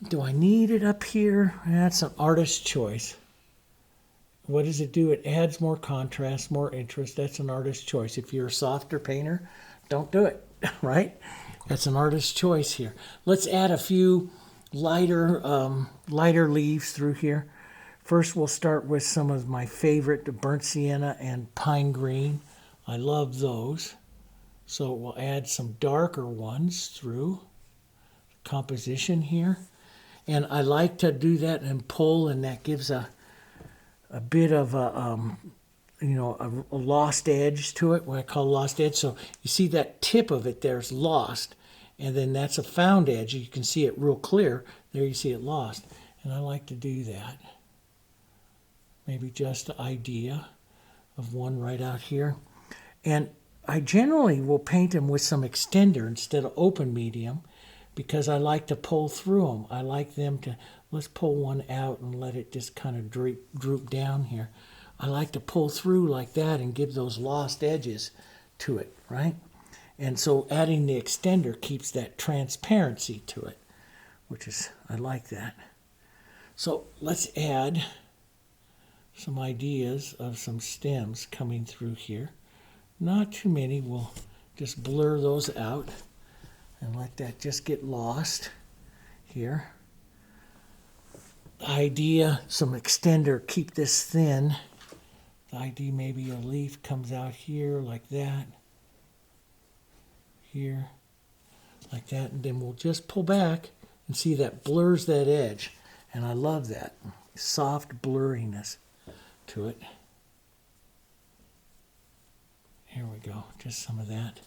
Do I need it up here? That's an artist's choice. What does it do? It adds more contrast, more interest. That's an artist's choice. If you're a softer painter, don't do it, right? That's an artist's choice here. Let's add a few lighter leaves through here. First, we'll start with some of my favorite, the burnt sienna and pine green. I love those. So we'll add some darker ones through the composition here. And I like to do that and pull, and that gives a bit of a lost edge to it, what I call lost edge. So you see that tip of it there's lost, and then that's a found edge. You can see it real clear. There you see it lost. And I like to do that. Maybe just an idea of one right out here. And I generally will paint them with some extender instead of open medium because I like to pull through them. I like them to, let's pull one out and let it just kind of droop down here. I like to pull through like that and give those lost edges to it, right? And so adding the extender keeps that transparency to it, which is, I like that. So let's add some ideas of some stems coming through here. Not too many. We'll just blur those out and let that just get lost here. The idea, some extender, keep this thin. The idea maybe a leaf comes out here like that. Here, like that. And then we'll just pull back and see that blurs that edge. And I love that soft blurriness to it. Here we go, just some of that.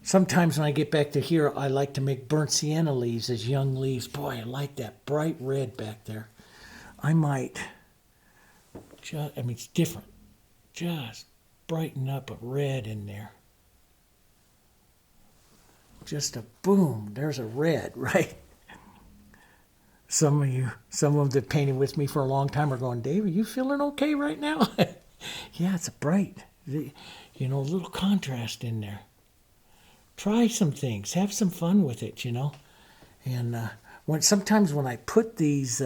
Sometimes when I get back to here, I like to make burnt sienna leaves as young leaves. Boy, I like that bright red back there. I might, it's different. Just brighten up a red in there. Just a boom, there's a red, right? Some of them that painted with me for a long time are going, Dave, are you feeling okay right now? Yeah, it's a bright, a little contrast in there. Try some things, have some fun with it, And sometimes when I put these,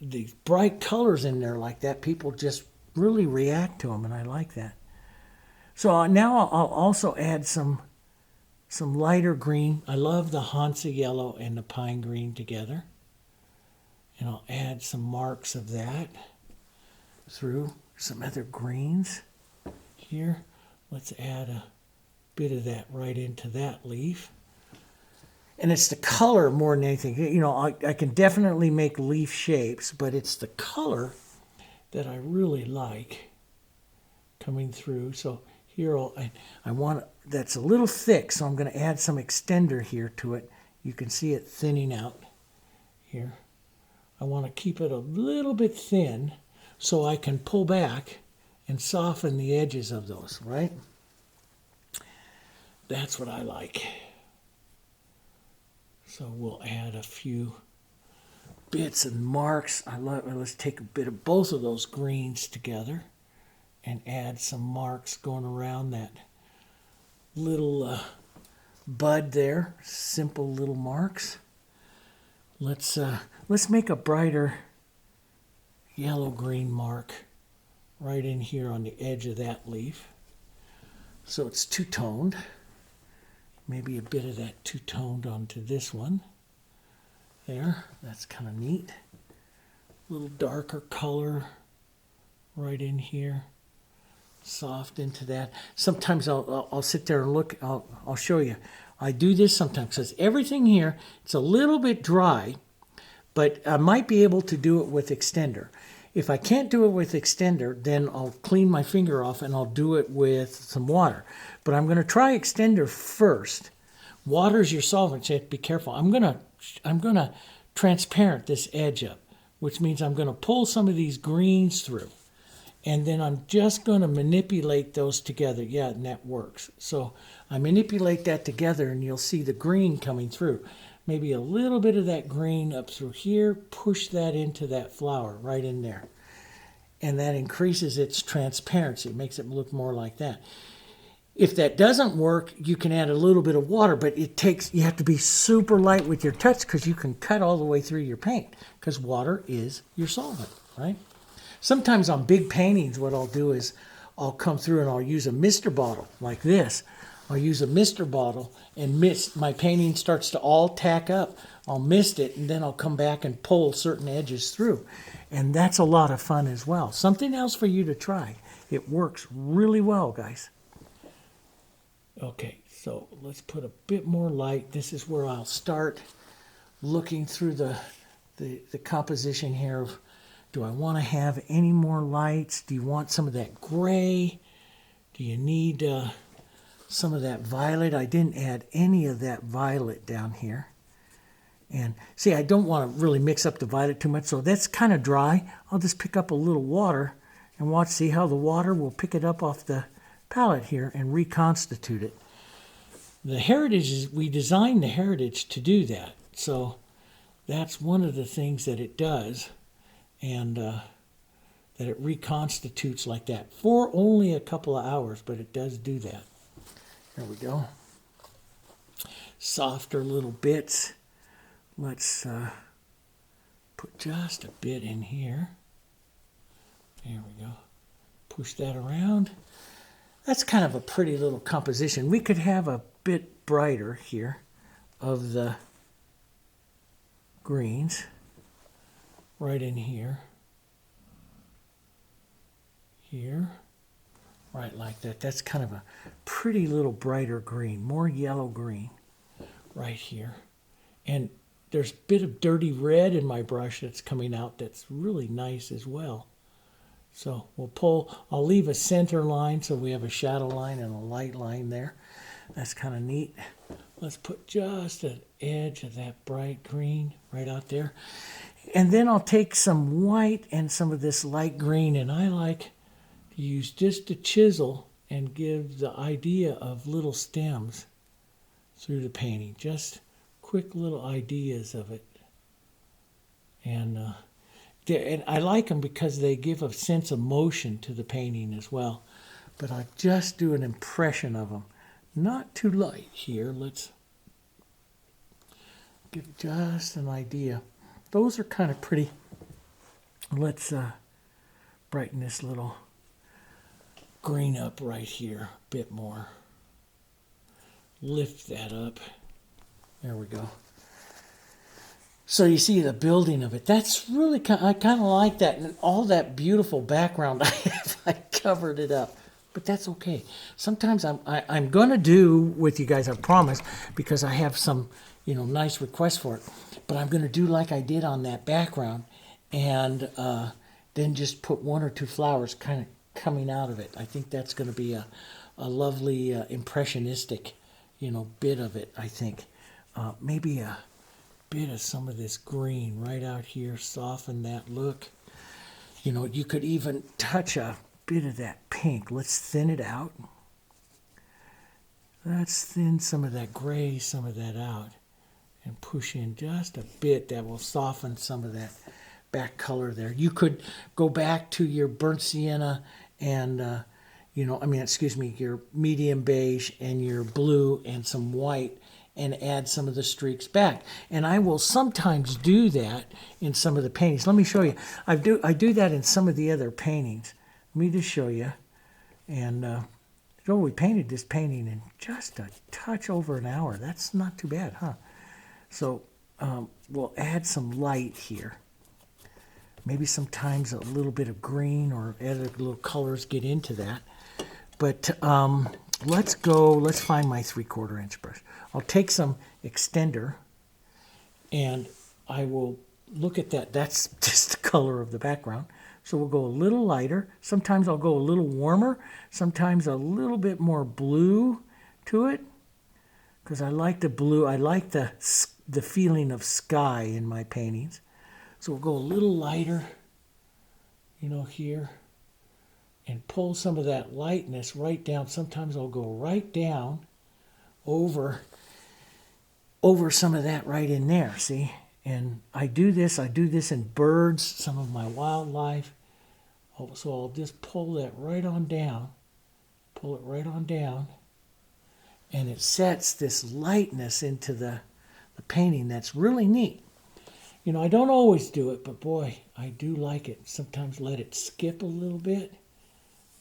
these bright colors in there like that, people just really react to them, and I like that. So now I'll also add some lighter green. I love the Hansa Yellow and the pine green together. And I'll add some marks of that through some other greens here. Let's add a bit of that right into that leaf. And it's the color more than anything. You know, I can definitely make leaf shapes, but it's the color that I really like coming through. So here I want, that's a little thick, so I'm going to add some extender here to it. You can see it thinning out here. I want to keep it a little bit thin so I can pull back and soften the edges of those, right? That's what I like. So we'll add a few bits and marks. Let's take a bit of both of those greens together and add some marks going around that little bud there. Simple little marks. Let's make a brighter yellow-green mark right in here on the edge of that leaf. So it's two-toned. Maybe a bit of that two-toned onto this one. There, that's kind of neat. A little darker color right in here. Soft into that. Sometimes I'll sit there and look. I'll show you. I do this sometimes because everything here, it's a little bit dry, but I might be able to do it with extender. If I can't do it with extender, then I'll clean my finger off and I'll do it with some water. But I'm going to try extender first. Water's your solvent, so you have to be careful. I'm going to transparent this edge up, which means I'm going to pull some of these greens through. And then I'm just going to manipulate those together. Yeah, and that works. So I manipulate that together and you'll see the green coming through. Maybe a little bit of that green up through here. Push that into that flower right in there. And that increases its transparency. It makes it look more like that. If that doesn't work, you can add a little bit of water, but you have to be super light with your touch because you can cut all the way through your paint because water is your solvent, right? Sometimes on big paintings, what I'll do is I'll come through and I'll use a mister bottle like this. I'll use a mister bottle and mist. My painting starts to all tack up. I'll mist it and then I'll come back and pull certain edges through. And that's a lot of fun as well. Something else for you to try. It works really well, guys. Okay, so let's put a bit more light. This is where I'll start looking through the composition here of, do I want to have any more lights? Do you want some of that gray? Do you need some of that violet? I didn't add any of that violet down here. And see, I don't want to really mix up the violet too much, so that's kind of dry. I'll just pick up a little water and see how the water will pick it up off the palette here and reconstitute it. The heritage is, we designed the heritage to do that. So that's one of the things that it does, and that it reconstitutes like that for only a couple of hours, but it does do that. There we go. Softer little bits. Let's put just a bit in here. There we go. Push that around. That's kind of a pretty little composition. We could have a bit brighter here of the greens right in here. Here. Right like that. That's kind of a pretty little brighter green. More yellow green right here. And there's a bit of dirty red in my brush that's coming out that's really nice as well. So we'll pull, I'll leave a center line so we have a shadow line and a light line there. That's kind of neat. Let's put just an edge of that bright green right out there. And then I'll take some white and some of this light green, and I like to use just a chisel and give the idea of little stems through the painting. Just quick little ideas of it. And I like them because they give a sense of motion to the painting as well. But I just do an impression of them. Not too light here. Let's give just an idea. Those are kind of pretty. Let's brighten this little green up right here a bit more. Lift that up. There we go. So you see the building of it. That's really I kind of like that. And all that beautiful background I have, I covered it up. But that's okay. Sometimes I'm going to do with you guys, I promise, because I have some nice request for it. But I'm going to do like I did on that background, and then just put one or two flowers kind of coming out of it. I think that's going to be a lovely impressionistic, bit of it, I think. Maybe a bit of some of this green right out here, soften that look. You could even touch a bit of that pink. Let's thin it out. Let's thin some of that gray, some of that out, and push in just a bit that will soften some of that back color there. You could go back to your burnt sienna and, your medium beige and your blue and some white and add some of the streaks back. And I will sometimes do that in some of the paintings. Let me show you. I do that in some of the other paintings. Let me just show you. And we painted this painting in just a touch over an hour. That's not too bad, huh? So we'll add some light here. Maybe sometimes a little bit of green or other little colors get into that. But let's find my 3/4 inch brush. I'll take some extender and I will look at that. That's just the color of the background. So we'll go a little lighter. Sometimes I'll go a little warmer. Sometimes a little bit more blue to it, because I like the blue. I like the feeling of sky in my paintings. So we'll go a little lighter, here, and pull some of that lightness right down. Sometimes I'll go right down over some of that right in there, see? And I do this in birds, some of my wildlife. So I'll just pull that right on down, pull it right on down, and it sets this lightness into the painting that's really neat. I don't always do it, but boy, I do like it. Sometimes let it skip a little bit.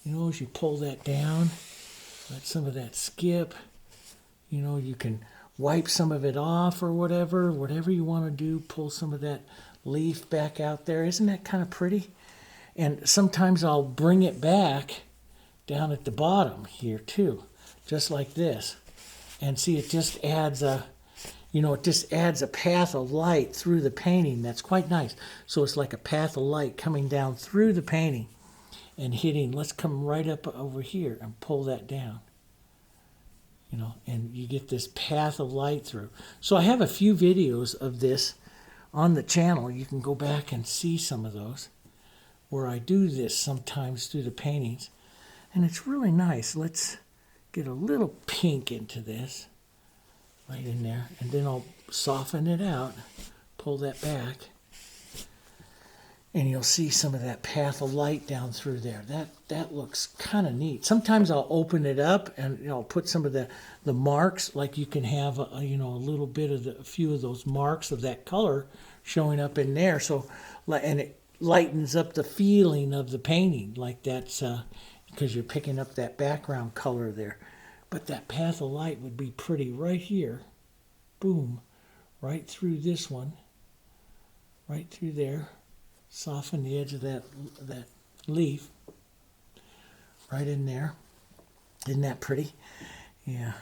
As you pull that down, let some of that skip. You can wipe some of it off or whatever you want to do. Pull some of that leaf back out there. Isn't that kind of pretty? And sometimes I'll bring it back down at the bottom here too, just like this. And see, it just adds a path of light through the painting. That's quite nice. So it's like a path of light coming down through the painting and hitting. Let's come right up over here and pull that down. And you get this path of light through. So I have a few videos of this on the channel. You can go back and see some of those where I do this sometimes through the paintings. And it's really nice. Let's get a little pink into this right in there. And then I'll soften it out, pull that back. And you'll see some of that path of light down through there. That looks kind of neat. Sometimes I'll open it up and I'll put some of the marks, like you can have a little bit of a few of those marks of that color showing up in there. So, and it lightens up the feeling of the painting, like that's because you're picking up that background color there. But that path of light would be pretty right here. Boom, right through this one, right through there. Soften the edge of that leaf right in there. Isn't that pretty? Yeah.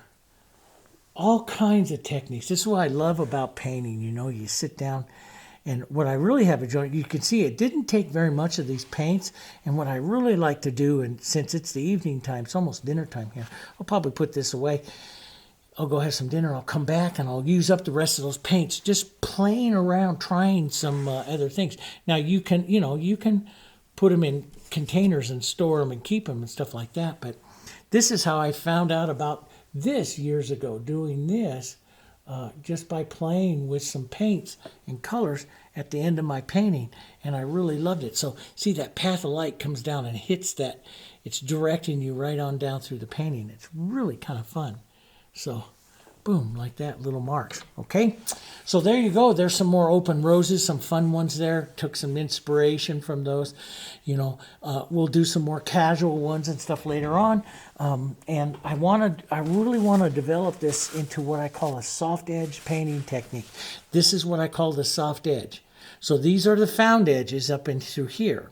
All kinds of techniques. This is what I love about painting. You sit down, and what I really have enjoyed, you can see it didn't take very much of these paints. And what I really like to do, and since it's the evening time, it's almost dinner time here, I'll probably put this away. I'll go have some dinner, I'll come back, and I'll use up the rest of those paints just playing around, trying some other things. Now, you can put them in containers and store them and keep them and stuff like that, but this is how I found out about this years ago, doing this just by playing with some paints and colors at the end of my painting, and I really loved it. So, see, that path of light comes down and hits that. It's directing you right on down through the painting. It's really kind of fun. So, boom, like that, little marks. Okay, so there you go. There's some more open roses, some fun ones there. Took some inspiration from those. We'll do some more casual ones and stuff later on. And I really want to develop this into what I call a soft edge painting technique. This is what I call the soft edge. So these are the found edges up into here.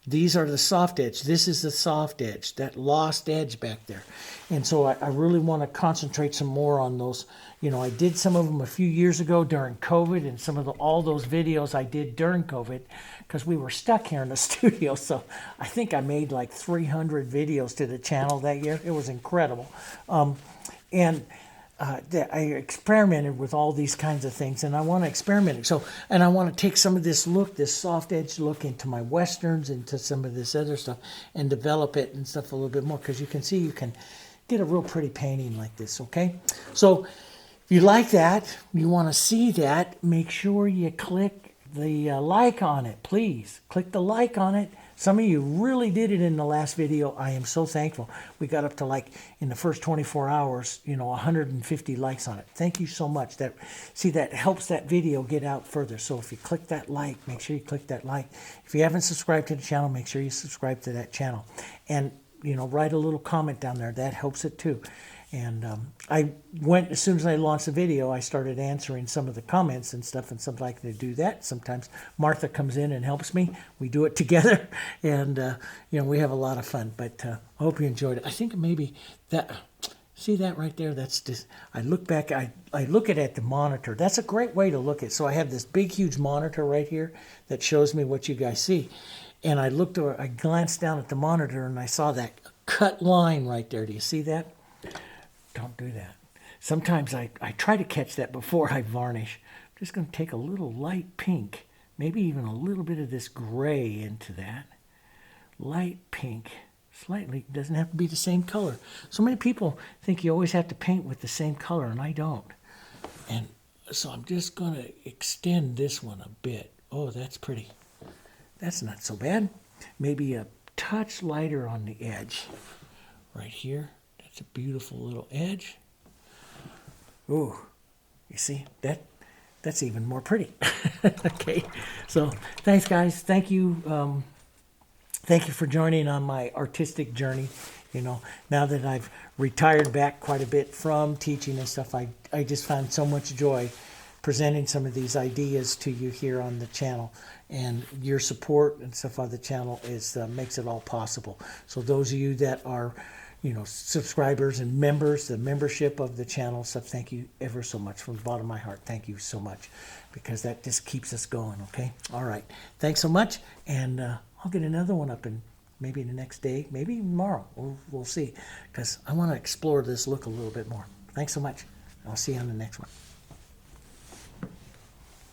These are the soft edge. This is the soft edge, that lost edge back there. And so I really want to concentrate some more on those. You know, I did some of them a few years ago during COVID, and some of all those videos I did during COVID because we were stuck here in the studio. So I think I made like 300 videos to the channel that year. It was incredible. I experimented with all these kinds of things, and I want to experiment. So, and I want to take some of this look, this soft edge look, into my westerns, into some of this other stuff, and develop it and stuff a little bit more. Because you can see, you can get a real pretty painting like this. Okay, so if you like that, you want to see that, make sure you click the like on it. Please click the like on it. Some of you really did it in the last video. I am so thankful. We got up to, like, in the first 24 hours, you know, 150 likes on it. Thank you so much. That helps that video get out further. So if you click that like, make sure you click that like. If you haven't subscribed to the channel, make sure you subscribe to that channel. And, you know, write a little comment down there. That helps it too. And as soon as I launched the video, I started answering some of the comments and stuff, and sometimes I can do that. Sometimes Martha comes in and helps me. We do it together, and, you know, we have a lot of fun. But I hope you enjoyed it. I think maybe that, see that right there? That's just, I look back, I look at the monitor. That's a great way to look at. So I have this big, huge monitor right here that shows me what you guys see. And I glanced down at the monitor, and I saw that cut line right there. Do you see that? Don't do that. Sometimes I try to catch that before I varnish. I'm just going to take a little light pink, maybe even a little bit of this gray into that. Light pink, slightly, doesn't have to be the same color. So many people think you always have to paint with the same color, and I don't. And so I'm just going to extend this one a bit. Oh, that's pretty. That's not so bad. Maybe a touch lighter on the edge right here. It's a beautiful little edge. Ooh, you see, that's even more pretty. Okay, so thanks, guys. Thank you. Thank you for joining on my artistic journey. You know, now that I've retired back quite a bit from teaching and stuff, I just found so much joy presenting some of these ideas to you here on the channel. And your support and stuff on the channel makes it all possible. So those of you that are, you know, subscribers and members, the membership of the channel stuff, thank you ever so much from the bottom of my heart. Thank you so much, because that just keeps us going. Okay, all right, thanks so much, and I'll get another one up in maybe the next day, maybe even tomorrow. We'll see, because I want to explore this look a little bit more. Thanks so much. I'll see you on the next one.